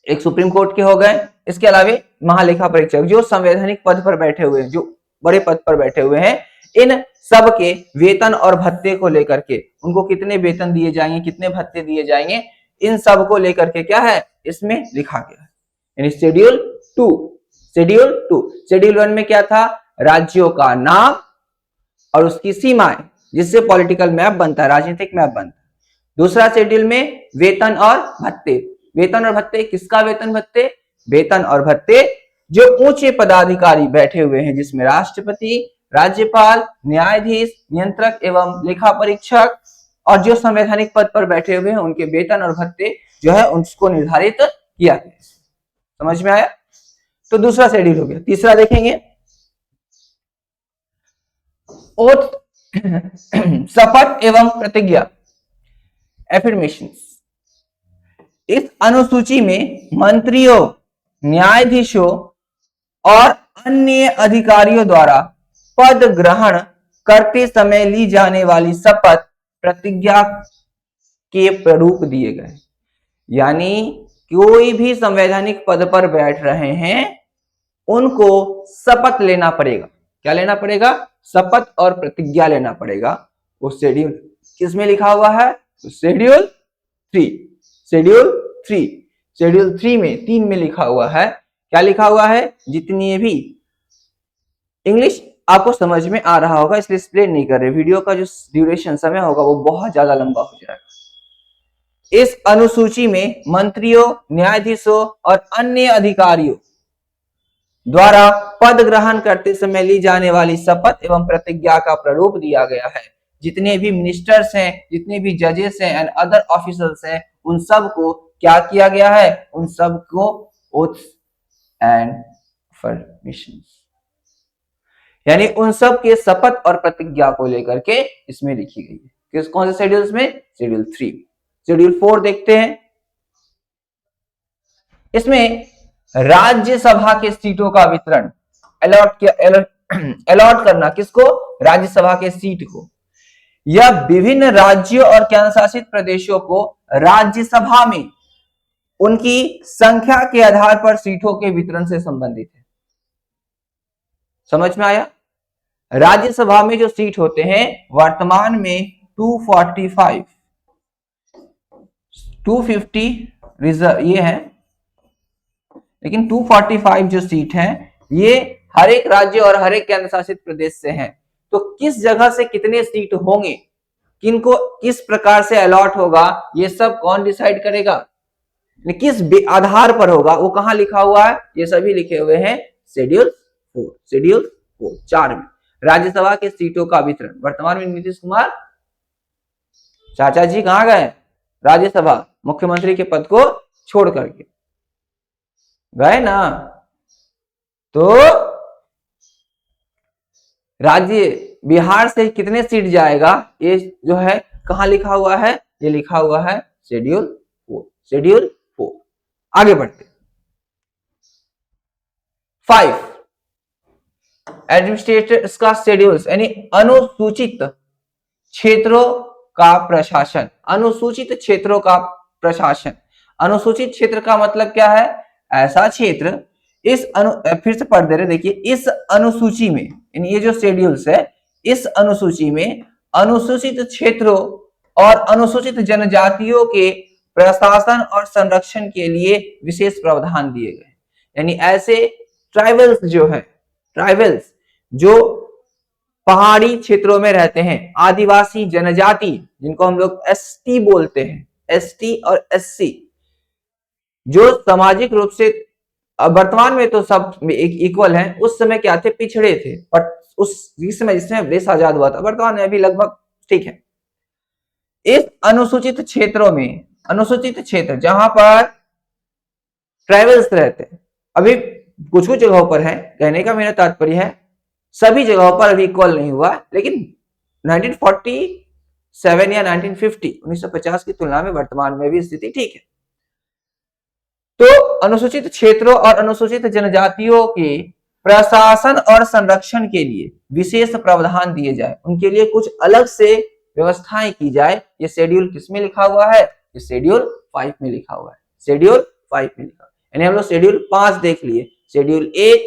A: एक सुप्रीम कोर्ट के हो गए। इसके अलावा महालेखा परीक्षक जो संवैधानिक पद पर बैठे हुए हैं, जो बड़े पद पर बैठे हुए हैं, इन सब के वेतन और भत्ते को लेकर के, उनको कितने वेतन दिए जाएंगे, कितने भत्ते दिए जाएंगे, इन सब को लेकर के क्या है इसमें लिखा गया है। यानी शेड्यूल 2। शेड्यूल 1 में क्या था? राज्यों का नाम और उसकी सीमाएं, जिससे पॉलिटिकल मैप बनता है, राजनीतिक मैप बनता है। दूसरा शेड्यूल में वेतन और भत्ते। वेतन और भत्ते, किसका वेतन भत्ते? वेतन और भत्ते जो ऊंचे पदाधिकारी बैठे हुए हैं, जिसमें राष्ट्रपति, राज्यपाल, न्यायाधीश, नियंत्रक एवं लेखा परीक्षक और जो संवैधानिक पद पर बैठे हुए हैं, उनके वेतन और भत्ते जो है उसको निर्धारित किया गया। समझ में आया? तो दूसरा शेड्यूल हो गया। तीसरा देखेंगे, ओथ शपथ एवं प्रतिज्ञा, एफर्मेशंस। इस अनुसूची में मंत्रियों, न्यायाधीशों और अन्य अधिकारियों द्वारा पद ग्रहण करते समय ली जाने वाली शपथ प्रतिज्ञा के प्रारूप दिए गए। यानी कोई भी संवैधानिक पद पर बैठ रहे हैं, उनको शपथ लेना पड़ेगा। क्या लेना पड़ेगा? शपथ और प्रतिज्ञा लेना पड़ेगा। वो शेड्यूल किसमें लिखा हुआ है? शेड्यूल 3। शेड्यूल 3, शेड्यूल 3 में 3 में लिखा हुआ है। क्या लिखा हुआ है? जितनी भी, इंग्लिश आपको समझ में आ रहा होगा इसलिए एक्सप्लेन नहीं कर रहे, वीडियो का जो ड्यूरेशन समय होगा वो बहुत ज्यादा लंबा हो जाएगा। इस अनुसूची में मंत्रियों, न्यायाधीशों और अन्य अधिकारियों द्वारा पद ग्रहण करते समय ली जाने वाली शपथ एवं प्रतिज्ञा का प्रारूप दिया गया है। जितने भी मिनिस्टर्स हैं, जितने भी जजेस हैं एंड अदर ऑफिसर्स हैं, उन सब को क्या किया गया है? उन सब को ओथ्स एंड अफर्मेशंस, यानी उन सब के शपथ और प्रतिज्ञा को लेकर के इसमें लिखी गई है। किस कौन से शेड्यूल्स में? शेड्यूल 3। शेड्यूल 4 देखते हैं। इसमें राज्यसभा के सीटों का वितरण, अलॉट करना, किसको? राज्यसभा के सीट को। यह विभिन्न राज्यों और केंद्र शासित प्रदेशों को राज्यसभा में उनकी संख्या के आधार पर सीटों के वितरण से संबंधित है। समझ में आया? राज्यसभा में जो सीट होते हैं वर्तमान में 245, 250 रिजर्व ये है, लेकिन 245 जो सीट है ये हर एक राज्य और हर एक केंद्र शासित प्रदेश से है। तो किस जगह से कितने सीट होंगे, किनको किस प्रकार से अलॉट होगा, ये सब कौन डिसाइड करेगा? किस आधार पर होगा, वो कहां लिखा हुआ है? ये सभी लिखे हुए हैं शेड्यूल 4। शेड्यूल 4 में राज्यसभा के सीटों का वितरण। वर्तमान में नीतीश कुमार चाचा जी कहां गए? राज्यसभा, मुख्यमंत्री के पद को छोड़ करके गए ना। तो राज्य बिहार से कितने सीट जाएगा, ये जो है कहां लिखा हुआ है? ये लिखा हुआ है शेड्यूल 4। शेड्यूल 4। आगे बढ़ते 5, एडमिनिस्ट्रेटर का शेड्यूल्स, यानी अनुसूचित क्षेत्रों का प्रशासन। अनुसूचित क्षेत्रों का प्रशासन। अनुसूचित क्षेत्र का मतलब क्या है? ऐसा क्षेत्र, फिर से पढ़ दे रहे, देखिए इस अनुसूची में, यानी ये जो शेड्यूल्स है, इस अनुसूची में अनुसूचित क्षेत्रों और अनुसूचित जनजातियों के प्रशासन और संरक्षण के लिए विशेष प्रावधान दिए गए। यानी ऐसे ट्राइबल्स जो है, ट्राइबल्स जो पहाड़ी क्षेत्रों में रहते हैं, आदिवासी जनजाति जिनको हम लोग एसटी बोलते हैं, एसटी और एससी, जो सामाजिक रूप से वर्तमान में तो सब इक्वल हैं, उस समय क्या थे? पिछड़े थे। पर उस समय जिसमें देश आजाद हुआ था, वर्तमान में भी लगभग ठीक है। इस अनुसूचित क्षेत्रों में, अनुसूचित क्षेत्र जहां पर ट्राइबल्स रहते हैं, अभी कुछ कुछ जगहों पर है, कहने का मेरा तात्पर्य है सभी जगहों पर अभी इक्वल नहीं हुआ, लेकिन 1947 या 1950 की तुलना में वर्तमान में भी स्थिति ठीक है। तो अनुसूचित क्षेत्रों और अनुसूचित जनजातियों के प्रशासन और संरक्षण के लिए विशेष प्रावधान दिए जाए, उनके लिए कुछ अलग से व्यवस्थाएं की जाए। ये शेड्यूल किसमें लिखा हुआ है? ये शेड्यूल 5 में लिखा हुआ है। शेड्यूल 5 में लिखा, यानी हम लोग शेड्यूल 5 देख लिए। शेड्यूल 1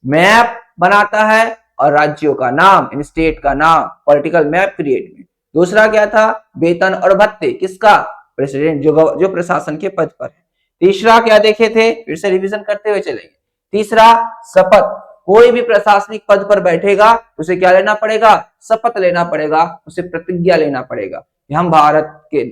A: मैप बनाता है और राज्यों का नाम, इन स्टेट का नाम, पॉलिटिकल मैप क्रिएट में। दूसरा क्या था? वेतन और भत्ते, किसका? प्रेसिडेंट, जो प्रशासन के पद पर है। तीसरा क्या देखे थे? फिर से रिवीजन करते हुए चलेंगे। तीसरा शपथ, कोई भी प्रशासनिक पद पर बैठेगा उसे क्या लेना पड़ेगा? शपथ लेना पड़ेगा, उसे प्रतिज्ञा लेना पड़ेगा कि हम भारत के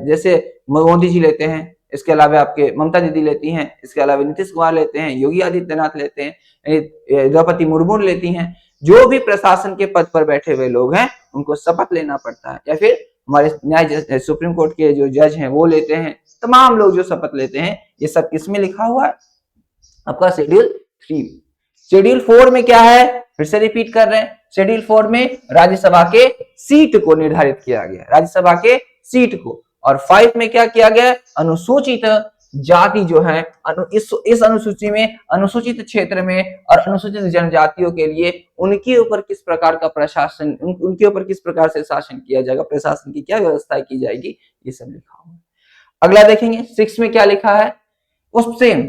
A: जैसे मोदी जी लेते हैं, इसके अलावा आपके ममता दीदी लेती हैं, इसके अलावा नीतीश कुमार लेते हैं, योगी आदित्यनाथ लेते हैं, द्रौपदी मुर्मू लेती हैं, जो भी प्रशासन के पद पर बैठे हुए लोग हैं उनको शपथ लेना पड़ता है, या फिर हमारे न्याय सुप्रीम कोर्ट के जो जज हैं वो लेते हैं, तमाम लोग जो शपथ लेते हैं, ये सब किसमें लिखा हुआ है? आपका शेड्यूल 3। शेड्यूल 4 में क्या है? फिर से रिपीट कर रहे हैं, शेड्यूल 4 में राज्यसभा के सीट को निर्धारित किया गया, राज्यसभा के सीट को। और 5 में क्या किया गया? अनुसूचित जाति जो है, इस अनुसूची में, अनुसूचित क्षेत्र में और अनुसूचित जनजातियों के लिए उनके ऊपर किस प्रकार का प्रशासन, उनके ऊपर किस प्रकार से शासन किया जाएगा, प्रशासन की क्या व्यवस्था की जाएगी, ये सब लिखा हुआ है। अगला देखेंगे 6 में क्या लिखा है? उस सेम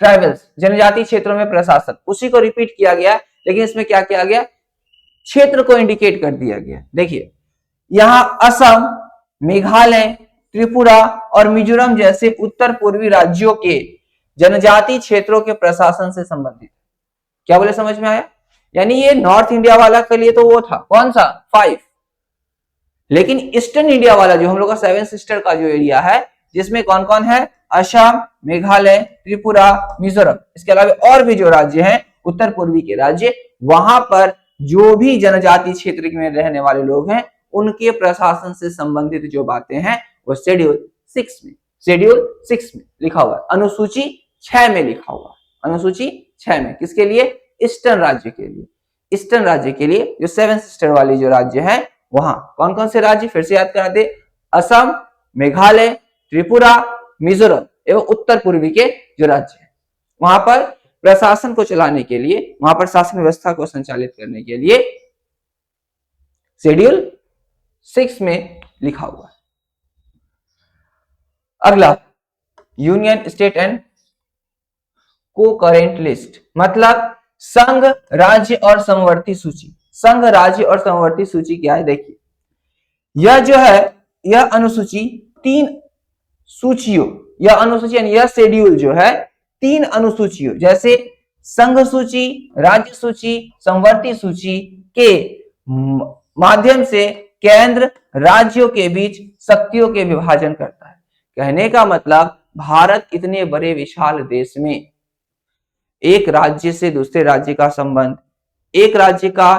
A: ट्राइबल्स, जनजातीय क्षेत्रों में प्रशासन, उसी को रिपीट किया गया, लेकिन इसमें क्या किया गया? क्षेत्र को इंडिकेट कर दिया गया। देखिए यहां असम, मेघालय, त्रिपुरा और मिजोरम जैसे उत्तर पूर्वी राज्यों के जनजातीय क्षेत्रों के प्रशासन से संबंधित। क्या बोले, समझ में आया? यानी ये नॉर्थ इंडिया वाला के लिए तो वो था, कौन सा? 5। लेकिन ईस्टर्न इंडिया वाला जो हम लोग का 7 सिस्टर का जो एरिया है, जिसमें कौन कौन है? असम, मेघालय, त्रिपुरा, मिजोरम, इसके अलावा और भी जो राज्य हैं उत्तर पूर्वी के राज्य, वहां पर जो भी जनजातीय क्षेत्र में रहने वाले लोग हैं उनके प्रशासन से संबंधित जो बातें हैं वो शेड्यूल 6 में लिखा हुआ है। अनुसूची 6 में लिखा हुआ है, अनुसूची 6 में किसके लिए? ईस्टर्न राज्य के लिए। ईस्टर्न राज्य के लिए जो 7 सिस्टर वाली जो राज्य है, वहां कौन कौन से राज्य फिर से याद करा दे? असम, मेघालय, त्रिपुरा, मिजोरम एवं उत्तर पूर्वी के जो राज्य है, वहां पर प्रशासन को चलाने के लिए, वहां पर शासन व्यवस्था को संचालित करने के लिए शेड्यूल 6 में लिखा हुआ है। अगला यूनियन स्टेट एंड को-करेंट लिस्ट, मतलब संघ, राज्य और समवर्ती सूची। संघ, राज्य और समवर्ती सूची क्या है? देखिए यह जो है, यह अनुसूची 3 सूचियों, यह अनुसूची यानी यह शेड्यूल जो है 3 अनुसूचियों, जैसे संघ सूची, राज्य सूची, समवर्ती सूची के माध्यम से केंद्र राज्यों के बीच शक्तियों के विभाजन करता है। कहने का मतलब भारत इतने बड़े विशाल देश में एक राज्य से दूसरे राज्य का संबंध, एक राज्य का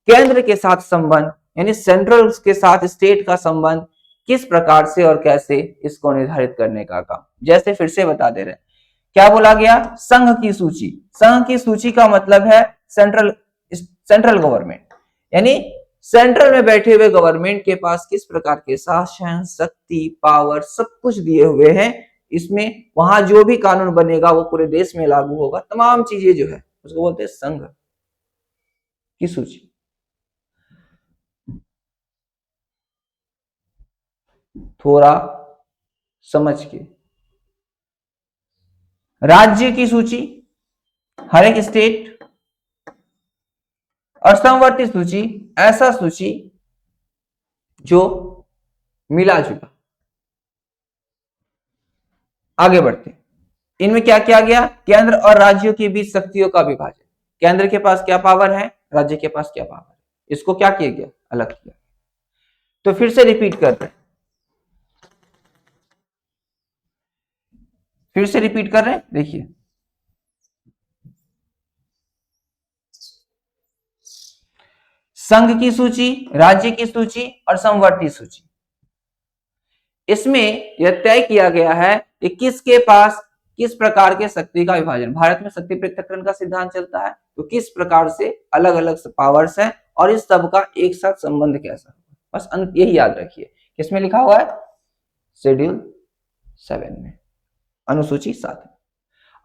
A: केंद्र के साथ संबंध, यानी सेंट्रल के साथ स्टेट का संबंध किस प्रकार से और कैसे, इसको निर्धारित करने का काम। जैसे फिर से बता दे रहे हैं, क्या बोला गया? संघ की सूची। संघ की सूची का मतलब है सेंट्रल गवर्नमेंट, यानी सेंट्रल में बैठे हुए गवर्नमेंट के पास किस प्रकार के शासन, शक्ति, पावर सब कुछ दिए हुए हैं। इसमें वहां जो भी कानून बनेगा वो पूरे देश में लागू होगा, तमाम चीजें जो है उसको बोलते हैं संघ की सूची। थोड़ा समझ के। राज्य की सूची, हर एक स्टेट, और समवर्ती सूची, ऐसा सूची जो मिला जुला। आगे बढ़ते, इनमें क्या किया गया? केंद्र और राज्यों के बीच शक्तियों का विभाजन। केंद्र के पास क्या पावर है, राज्य के पास क्या पावर है, इसको क्या किया गया? अलग किया। तो फिर से रिपीट कर रहे हैं, फिर से रिपीट कर रहे हैं, देखिए संघ की सूची, राज्य की सूची और समवर्ती सूची। इसमें यह तय किया गया है कि किसके पास किस प्रकार के शक्ति का विभाजन। भारत में शक्ति पृथक्करण का सिद्धांत चलता है, तो किस प्रकार से अलग अलग पावर्स हैं और इस सब का एक साथ संबंध कैसा। बस यही याद रखिए। किसमें लिखा हुआ है? शेड्यूल 7 में, अनुसूची 7 में।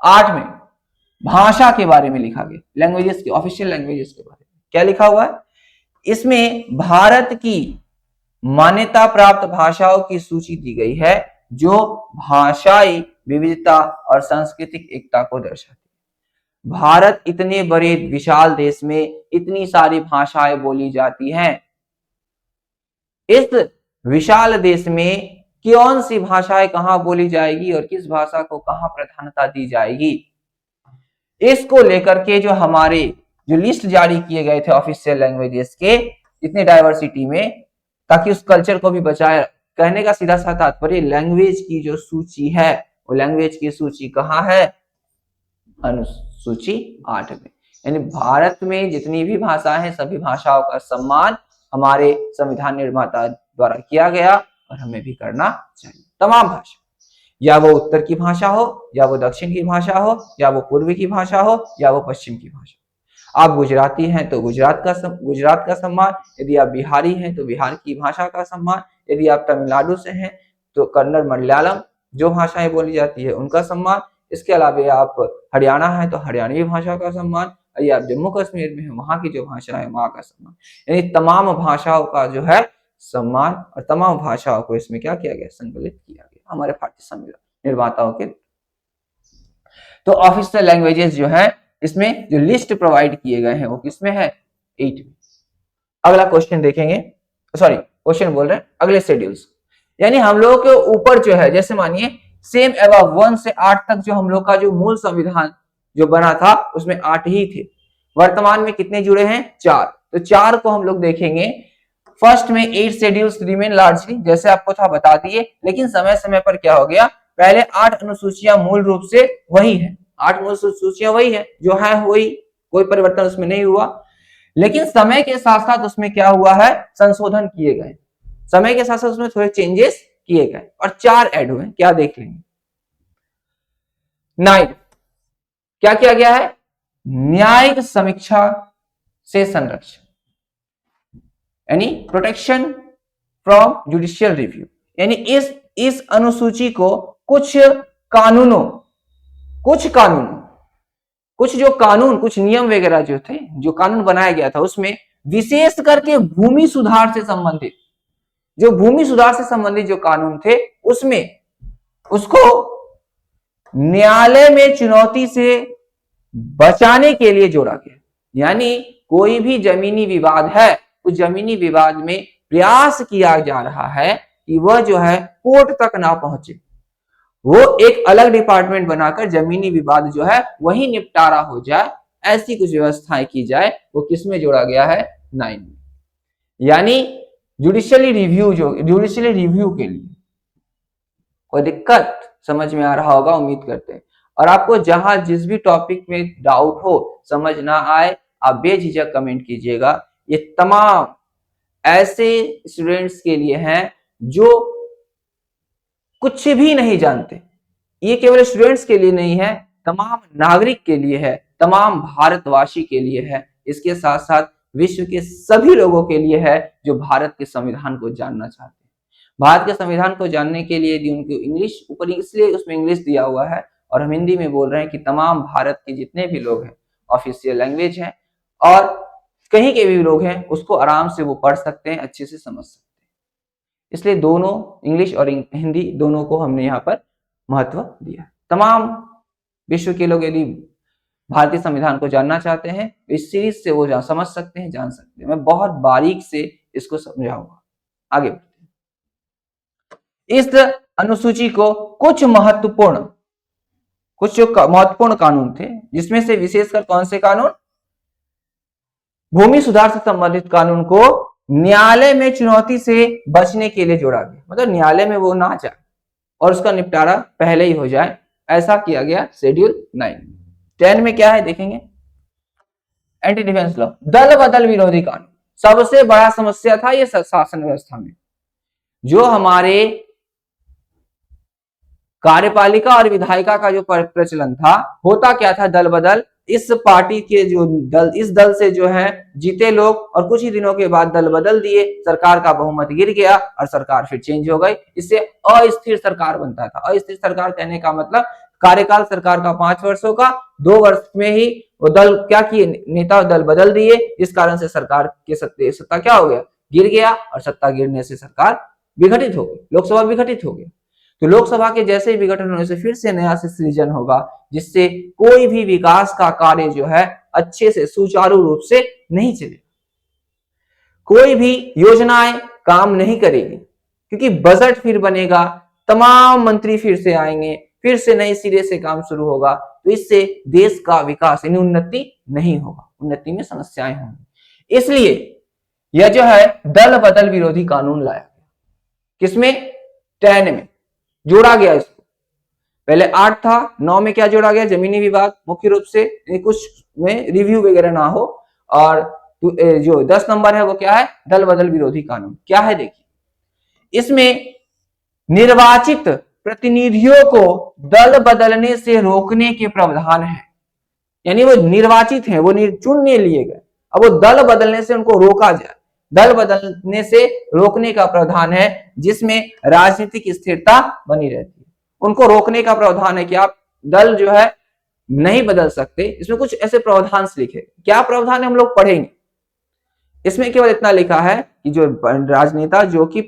A: 8 में भाषा के बारे में लिखा गया, लैंग्वेजेस के, ऑफिशियल लैंग्वेजेस के बारे में क्या लिखा हुआ है? इसमें भारत की मान्यता प्राप्त भाषाओं की सूची दी गई है जो भाषाई विविधता और सांस्कृतिक एकता को दर्शाती है। भारत इतने बड़े विशाल देश में इतनी सारी भाषाएं बोली जाती हैं। इस विशाल देश में कौन सी भाषाएं कहां बोली जाएगी और किस भाषा को कहां प्राधान्यता दी जाएगी, इसको लेकर के जो हमारे जो लिस्ट जारी किए गए थे ऑफिशियल लैंग्वेजेस के, इतनी डाइवर्सिटी में, ताकि उस कल्चर को भी बचाए। कहने का सीधा सा तात्पर्य लैंग्वेज की जो सूची है, वो लैंग्वेज की सूची कहाँ है? अनुसूची 8 में। यानी भारत में जितनी भी भाषा है, सभी भाषाओं का सम्मान हमारे संविधान निर्माता द्वारा किया गया और हमें भी करना चाहिए। तमाम भाषा, या वो उत्तर की भाषा हो, या वो दक्षिण की भाषा हो, या वो पूर्व की भाषा हो, या वो पश्चिम की भाषा। आप गुजराती हैं तो गुजरात का सम्मान, यदि आप बिहारी हैं तो बिहार की भाषा का सम्मान, यदि आप तमिलनाडु से हैं तो कन्नड़ मलयालम जो भाषाएं बोली जाती है उनका सम्मान। इसके अलावा आप हरियाणा है तो हरियाणवी भाषा का सम्मान, या आप जम्मू कश्मीर में है वहां की जो भाषा है वहां का सम्मान। यानी तमाम भाषाओं का जो है सम्मान, और तमाम भाषाओं को इसमें क्या किया गया? संकलित किया गया हमारे भारतीय संविधान निर्माताओं के। तो ऑफिशियल लैंग्वेजेस जो है, इसमें जो लिस्ट प्रोवाइड किए गए हैं वो किसमें है? 8 में। अगला क्वेश्चन देखेंगे, सॉरी क्वेश्चन बोल रहे हैं, अगले शेड्यूल्स। यानी हम लोग के ऊपर जो है, जैसे मानिए सेम एबव 1 से 8 तक जो हम लोग का जो मूल संविधान जो बना था उसमें 8 ही थे। वर्तमान में कितने जुड़े हैं? 4। तो 4 को हम लोग देखेंगे। फर्स्ट में 8 शेड्यूल्स रिमेन लार्जली, जैसे आपको था बता दिए, लेकिन समय समय पर क्या हो गया? पहले 8 अनुसूचियां मूल रूप से वही है, 8 मूल सूचियां वही है जो है, वही, कोई परिवर्तन उसमें नहीं हुआ। लेकिन समय के साथ साथ उसमें क्या हुआ है? संशोधन किए गए, समय के साथ साथ उसमें थोड़े चेंजेस किए गए और 4 ऐड हुए। क्या देख लेंगे? 9 क्या किया गया है? न्यायिक समीक्षा से संरक्षण, यानी प्रोटेक्शन फ्रॉम जुडिशियल रिव्यू। यानी इस अनुसूची को कुछ नियम वगैरह जो थे, जो कानून बनाया गया था, उसमें विशेष करके भूमि सुधार से संबंधित जो कानून थे, उसमें उसको न्यायालय में चुनौती से बचाने के लिए जोड़ा गया। यानी कोई भी जमीनी विवाद है, उस जमीनी विवाद में प्रयास किया जा रहा है कि वह जो है कोर्ट तक ना पहुंचे, वो एक अलग डिपार्टमेंट बनाकर जमीनी विवाद जो है वही निपटारा हो जाए, ऐसी कुछ व्यवस्थाएं की जाए। वो किसमें जोड़ा गया है? 9 में। यानी जुडिशियली रिव्यू के लिए। कोई दिक्कत समझ में आ रहा होगा, उम्मीद करते हैं। और आपको जहां जिस भी टॉपिक में डाउट हो, समझ ना आए, आप बेझिझक कमेंट कीजिएगा। ये तमाम ऐसे स्टूडेंट्स के लिए हैं जो कुछ भी नहीं जानते। ये केवल स्टूडेंट्स के लिए नहीं है, तमाम नागरिक के लिए है, तमाम भारतवासी के लिए है। इसके साथ साथ विश्व के सभी लोगों के लिए है जो भारत के संविधान को जानना चाहते हैं। भारत के संविधान को जानने के लिए यदि उनको इंग्लिश ऊपर, इसलिए उसमें इंग्लिश दिया हुआ है और हम हिंदी में बोल रहे हैं कि तमाम भारत के जितने भी लोग हैं, ऑफिशियल लैंग्वेज है और कहीं के भी लोग हैं, उसको आराम से वो पढ़ सकते हैं, अच्छे से समझ सकते हैं। इसलिए दोनों, इंग्लिश और हिंदी दोनों को हमने यहाँ पर महत्व दिया। तमाम विश्व के लोग यदि भारतीय संविधान को जानना चाहते हैं, इस सीरीज से वो समझ सकते हैं, जान सकते हैं। मैं बहुत बारीक से इसको समझाऊंगा। आगे इस अनुसूची को कुछ महत्वपूर्ण कानून थे, जिसमें से विशेषकर कौन से कानून? भूमि सुधार से संबंधित कानून को न्यायालय में चुनौती से बचने के लिए जोड़ा गया। मतलब न्यायालय में वो ना जाए और उसका निपटारा पहले ही हो जाए, ऐसा किया गया शेड्यूल 9। 10 में क्या है देखेंगे? एंटी डिफेंस लॉ, दल बदल विरोधी कानून। सबसे बड़ा समस्या था ये शासन व्यवस्था में, जो हमारे कार्यपालिका और विधायिका का जो प्रचलन था, होता क्या था? दल बदल। इस पार्टी के जो दल, इस दल से जो है जीते लोग और कुछ ही दिनों के बाद दल बदल दिए, सरकार का बहुमत गिर गया और सरकार फिर चेंज हो गई। इससे अस्थिर सरकार बनता था। अस्थिर सरकार कहने का मतलब कार्यकाल सरकार का 5 वर्षों का, 2 वर्ष में ही वो दल क्या किए? नेता दल बदल दिए। इस कारण से सरकार के सत्ता क्या हो गया? गिर गया। और सत्ता गिरने से सरकार विघटित हो गई, लोकसभा विघटित हो गई। तो लोकसभा के जैसे ही विघटन होने से फिर से नया से सृजन होगा, जिससे कोई भी विकास का कार्य जो है अच्छे से सुचारू रूप से नहीं चलेगा। कोई भी योजनाएं काम नहीं करेगी, क्योंकि बजट फिर बनेगा, तमाम मंत्री फिर से आएंगे, फिर से नए सिरे से काम शुरू होगा। तो इससे देश का विकास, यानी उन्नति नहीं होगा, उन्नति में समस्याएं होंगी। इसलिए यह जो है दल बदल विरोधी कानून लाया गया। किसमें? 10 में जोड़ा गया इसको। पहले 8 था, 9 में क्या जोड़ा गया? जमीनी विवाद, मुख्य रूप से कुछ में रिव्यू वगैरह ना हो। और जो 10 नंबर है वो क्या है? दल बदल विरोधी कानून। क्या है देखिए, इसमें निर्वाचित प्रतिनिधियों को दल बदलने से रोकने के प्रावधान है। यानी वो निर्वाचित हैं, वो चुनने लिए गए, अब वो दल बदलने से उनको रोका जाए। दल बदलने से रोकने का प्रावधान है जिसमें राजनीतिक स्थिरता बनी रहती है। उनको रोकने का प्रावधान है कि आप दल जो है नहीं बदल सकते। इसमें कुछ ऐसे प्रावधान लिखे। क्या प्रावधान है हम लोग पढ़ेंगे। इसमें केवल इतना लिखा है कि जो राजनेता जो कि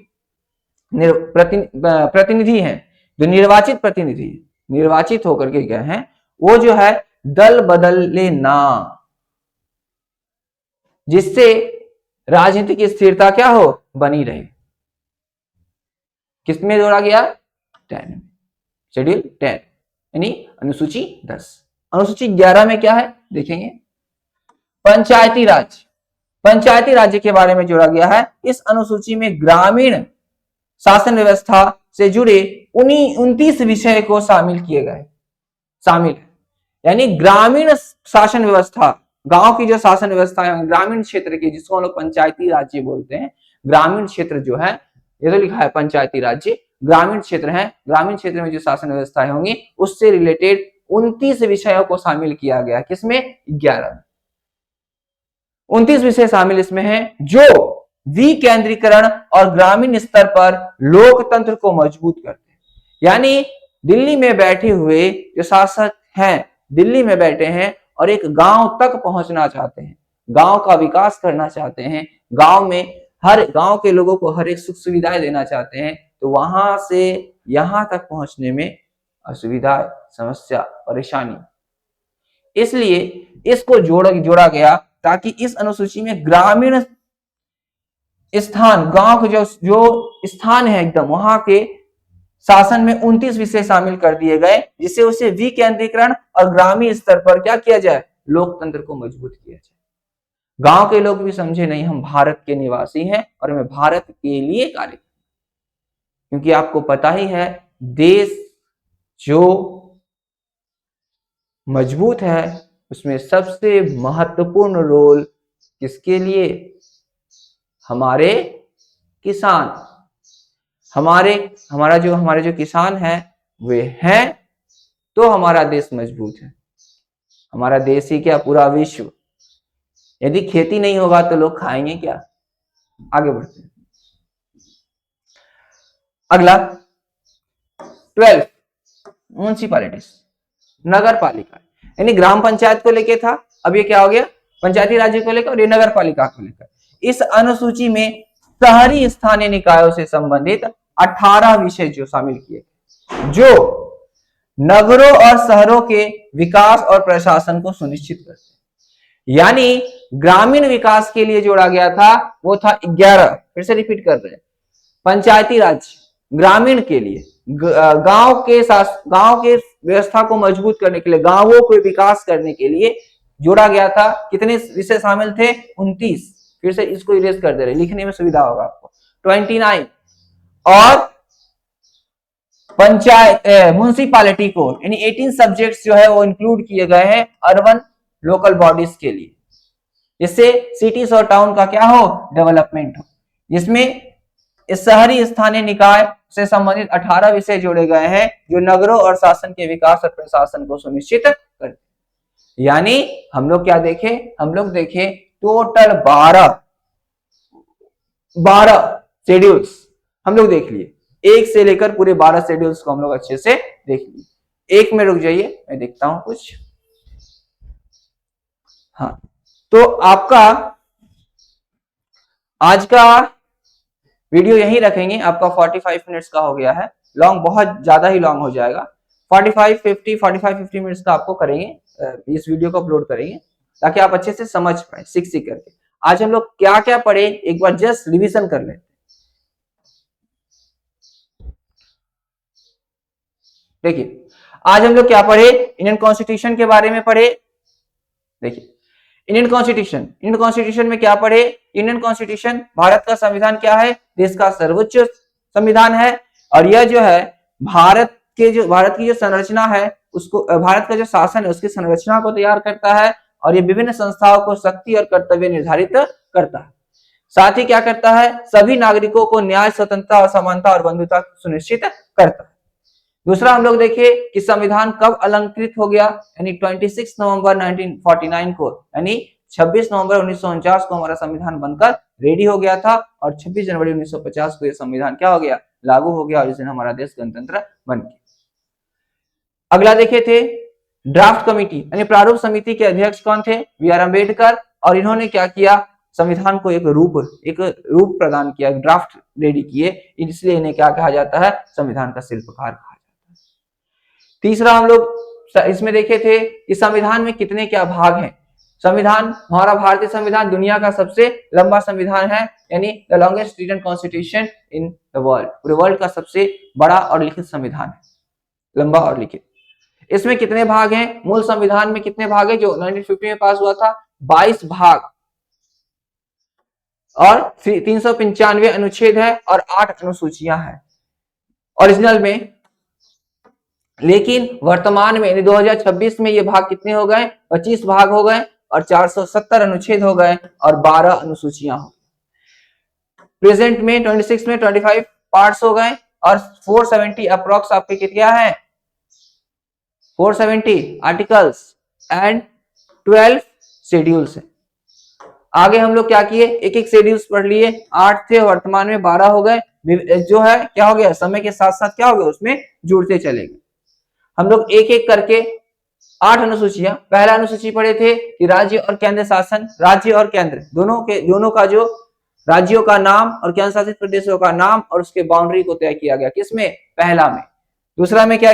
A: प्रतिनिधि हैं, जो निर्वाचित प्रतिनिधि निर्वाचित होकर के गए हैं, वो जो है दल बदल लेना, जिससे राजनीतिक स्थिरता क्या हो? बनी रहे। किसमें जोड़ा गया? 10 में, शेड्यूल 10 यानी अनुसूची 10। अनुसूची 11 में क्या है देखेंगे, पंचायती राज। पंचायती राज्य के बारे में जोड़ा गया है। इस अनुसूची में ग्रामीण शासन व्यवस्था से जुड़े 29 विषय को शामिल किए गए। शामिल है यानी ग्रामीण शासन व्यवस्था, गांव की जो शासन व्यवस्था है ग्रामीण क्षेत्र की, जिसको हम लोग पंचायती राज्य बोलते हैं। ग्रामीण क्षेत्र जो है, ये तो लिखा है पंचायती राज्य, ग्रामीण क्षेत्र है। ग्रामीण क्षेत्र में जो शासन व्यवस्थाएं होंगी उससे रिलेटेड 29 विषयों को शामिल किया गया। किसमें? 11 में 29 विषय शामिल इसमें है, जो विकेंद्रीकरण और ग्रामीण स्तर पर लोकतंत्र को मजबूत करते हैं। यानी दिल्ली में बैठे हुए जो शासक हैं, दिल्ली में बैठे हैं और एक गांव तक पहुंचना चाहते हैं, गांव का विकास करना चाहते हैं, गांव में हर गांव के लोगों को हर एक सुख सुविधाएं देना चाहते हैं, तो वहां से यहां तक पहुंचने में असुविधा, समस्या, परेशानी, इसलिए इसको जोड़ा गया ताकि इस अनुसूची में ग्रामीण स्थान, गांव के जो स्थान है एकदम वहां के शासन में 29 विषय शामिल कर दिए गए, जिससे उसे विकेंद्रीकरण और ग्रामीण स्तर पर क्या किया जाए? लोकतंत्र को मजबूत किया जाए। गांव के लोग भी समझे नहीं हम भारत के निवासी हैं और हमें भारत के लिए कार्य, क्योंकि आपको पता ही है देश जो मजबूत है उसमें सबसे महत्वपूर्ण रोल किसके लिए? हमारे किसान। हमारे जो किसान हैं वे हैं तो हमारा देश मजबूत है। हमारा देश ही क्या, पूरा विश्व। यदि खेती नहीं होगा तो लोग खाएंगे क्या? आगे बढ़ते हैं। अगला 12 म्युनिसिपैलिटीज, नगर पालिका, यानी ग्राम पंचायत को लेके था, अब ये क्या हो गया? पंचायती राज्य को लेकर और ये नगर पालिका को लेकर। इस अनुसूची में शहरी स्थानीय निकायों से संबंधित 18 विषय जो शामिल किए, जो नगरों और शहरों के विकास और प्रशासन को सुनिश्चित करते हैं। यानी ग्रामीण विकास के लिए जोड़ा गया था वो था 11, फिर से रिपीट कर रहे हैं। पंचायती राज ग्रामीण के लिए, गांव के व्यवस्था को मजबूत करने के लिए, गांवों को विकास करने के लिए जोड़ा गया था। कितने विषय शामिल थे? 29। फिर से इसको इरेज कर दे रहे, लिखने में सुविधा होगा आपको। 29 और पंचायत म्युनिसिपैलिटी को यानी 18 सब्जेक्ट्स जो है वो इंक्लूड किए गए हैं अर्बन लोकल बॉडीज के लिए, जिससे सिटीज और टाउन का क्या हो? डेवलपमेंट हो। जिसमें इस शहरी स्थानीय निकाय से संबंधित 18 विषय जोड़े गए हैं जो नगरों और शासन के विकास और प्रशासन को सुनिश्चित करते हैं। यानी हम लोग क्या देखे? हम लोग देखे टोटल 12 शेड्यूल्स हम लोग देख लिए, एक से लेकर पूरे 12 शेड्यूल्स को हम लोग अच्छे से देख लिए। एक में रुक जाइए, मैं देखता हूं कुछ। हाँ, तो आपका आज का वीडियो यहीं रखेंगे। आपका 45 मिनट्स का हो गया है, लॉन्ग, बहुत ज्यादा ही लॉन्ग हो जाएगा। 45-50 मिनट्स का आपको करेंगे, इस वीडियो को अपलोड करेंगे ताकि आप अच्छे से समझ पाए, सीख करके। आज हम लोग क्या क्या पढ़े एक बार जस्ट रिवीजन कर लेते हैं। देखिए आज हम लोग क्या पढ़े? इंडियन कॉन्स्टिट्यूशन के बारे में पढ़े। देखिए इंडियन कॉन्स्टिट्यूशन में क्या पढ़े? इंडियन कॉन्स्टिट्यूशन भारत का संविधान क्या है? देश का सर्वोच्च संविधान है। और यह जो है भारत की जो संरचना है उसको, भारत का जो शासन है उसकी संरचना को तैयार करता है और ये विभिन्न संस्थाओं को शक्ति और कर्तव्य निर्धारित करता है। साथ ही क्या करता है? सभी नागरिकों को न्याय, स्वतंत्रता और समानता और बंधुता सुनिश्चित करता है। दूसरा हम लोग देखिए कि संविधान कब अलंकृत हो गया, यानी 26 नवंबर 1949 को, यानी 26 नवंबर 1949 को हमारा संविधान बनकर रेडी हो गया था और 26 जनवरी 1950 को यह संविधान क्या हो गया? लागू हो गया और इस दिन हमारा देश गणतंत्र बन गया। अगला देखे थे ड्राफ्ट कमेटी यानी प्रारूप समिति के अध्यक्ष कौन थे? B R Ambedkar. और इन्होंने क्या किया? संविधान को एक रूप प्रदान किया, एक ड्राफ्ट रेडी किए, इसलिए इन्हें क्या कहा जाता है? संविधान का शिल्पकार कहा जाता है। तीसरा हम लोग इसमें देखे थे कि संविधान में कितने क्या भाग हैं। संविधान, हमारा भारतीय संविधान दुनिया का सबसे लंबा संविधान है, यानी the longest written constitution in the world, पूरे वर्ल्ड का सबसे बड़ा और लिखित संविधान है, लंबा और लिखित। इसमें कितने भाग हैं? मूल संविधान में कितने भाग हैं जो 1950 में पास हुआ था? 22 भाग और 395 अनुच्छेद है और 8 अनुसूचियां हैं ओरिजिनल में। लेकिन वर्तमान में 2026 में ये भाग कितने हो गए? 25 भाग हो गए और 470 अनुच्छेद हो गए और 12 अनुसूचियां हो गई। प्रेजेंट में 26 में 25 पार्ट्स हो गए और 470 अप्रोक्स आपके कितना है? 470 आर्टिकल्स एंड 12 शेड्यूल्स है। आगे हम लोग क्या किए? एक एक शेड्यूल्स पढ़ लिए, 8 थे, वर्तमान में 12 हो गए। जो है क्या हो गया? समय के साथ साथ क्या हो गया? उसमें जुड़ते चले गए। हम लोग एक एक करके 8 अनुसूचियां, पहला अनुसूची पढ़े थे कि राज्य और केंद्र शासन, राज्य और केंद्र दोनों का जो राज्यों का नाम और केंद्र शासित प्रदेशों का नाम और उसके बाउंड्री को तय किया गया। किसमें? पहला में। दूसरा में क्या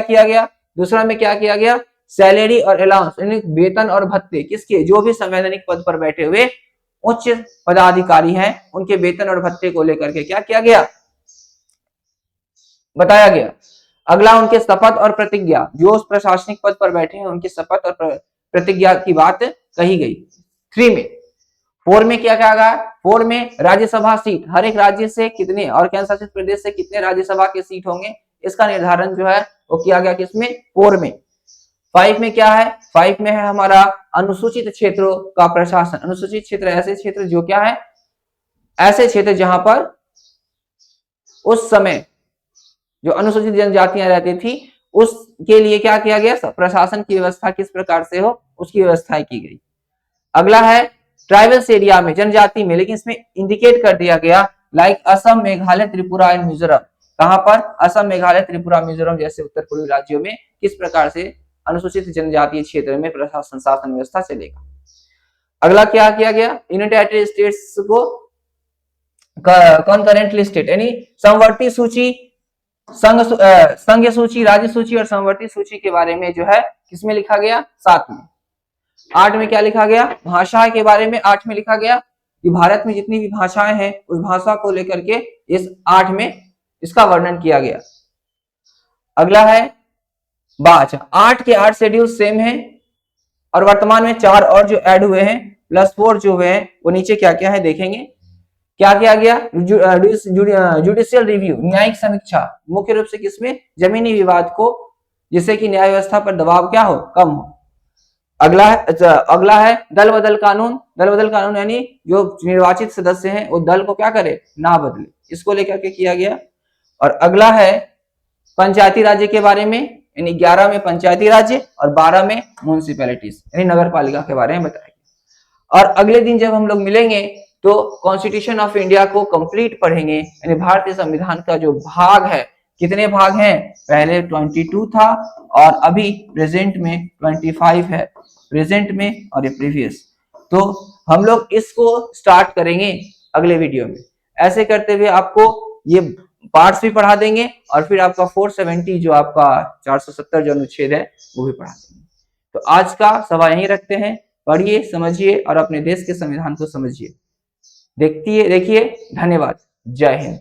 A: किया गया? सैलरी और अलाउंस यानी वेतन और भत्ते किसके? जो भी संवैधानिक पद पर बैठे हुए उच्च पदाधिकारी हैं उनके वेतन और भत्ते को लेकर के क्या किया गया? बताया गया। अगला उनके शपथ और प्रतिज्ञा, जो उस प्रशासनिक पद पर बैठे हैं उनकी शपथ और प्रतिज्ञा की बात कही गई। 3 में 4 में क्या कहा गया? 4 में राज्यसभा सीट, हर एक राज्य से कितने और केंद्र शासित प्रदेश से कितने राज्यसभा के सीट होंगे, इसका निर्धारण जो है वो किया गया। किसमें? 4 में। 5 में क्या है? 5 में है हमारा अनुसूचित क्षेत्रों का प्रशासन। अनुसूचित क्षेत्र ऐसे क्षेत्र जो क्या है? ऐसे क्षेत्र जहां पर उस समय जो अनुसूचित जनजातियां रहती थी उसके लिए क्या किया गया? प्रशासन की व्यवस्था किस प्रकार से हो उसकी व्यवस्था की गई। अगला है ट्राइबल्स एरिया में, जनजाति में, लेकिन इसमें इंडिकेट कर दिया गया लाइक असम, मेघालय, त्रिपुरा एंड मिजोरम। कहां पर? असम, मेघालय, त्रिपुरा, मिजोरम जैसे उत्तर पूर्वी राज्यों में किस प्रकार से अनुसूचित जनजातीय क्षेत्र में प्रशासन शासन व्यवस्था चलेगा। अगला क्या किया गया? यूनाइटेड स्टेट्स को कॉन्करेंटली स्टेट यानी समवर्ती सूची, संघ सूची, राज्य सूची और समवर्ती सूची के बारे में जो है किसमें लिखा गया? 7 में। 8 में क्या लिखा गया? भाषा के बारे में 8 में लिखा गया कि भारत में जितनी भी भाषाएं हैं उस भाषा को लेकर के इस 8 में इसका वर्णन किया गया। अगला है 8 के 8 शेड्यूल सेम है और वर्तमान में 4 और जो ऐड हुए हैं प्लस 4 जो हुए हैं वो नीचे क्या क्या है देखेंगे। क्या किया गया? जुडिशियल रिव्यू, न्यायिक समीक्षा, मुख्य रूप से किसमें? जमीनी विवाद को, जिससे कि न्याय व्यवस्था पर दबाव क्या हो? कम हो। अगला है दल बदल कानून। दल बदल कानून यानी जो निर्वाचित सदस्य हैं वो दल को क्या करे? ना बदले, इसको लेकर के किया गया। और अगला है पंचायती राज्य के बारे में, यानी 11 में पंचायती राज्य और 12 में म्युनिसिपैलिटीज यानी नगर पालिका के बारे में बताएंगे। और अगले दिन जब हम लोग मिलेंगे तो कॉन्स्टिट्यूशन ऑफ इंडिया को कंप्लीट पढ़ेंगे, यानी भारतीय संविधान का जो भाग है। कितने भाग हैं? पहले 22 था और अभी प्रेजेंट में 25 है, प्रेजेंट में और ये प्रीवियस। तो हम लोग इसको स्टार्ट करेंगे अगले वीडियो में। ऐसे करते हुए आपको ये पार्ट्स भी पढ़ा देंगे और फिर आपका 470 जो आपका 470 जो अनुच्छेद है वो भी पढ़ा देंगे। तो आज का सवाल यहीं रखते हैं। पढ़िए, समझिए और अपने देश के संविधान को समझिए। देखिए, धन्यवाद। जय हिंद।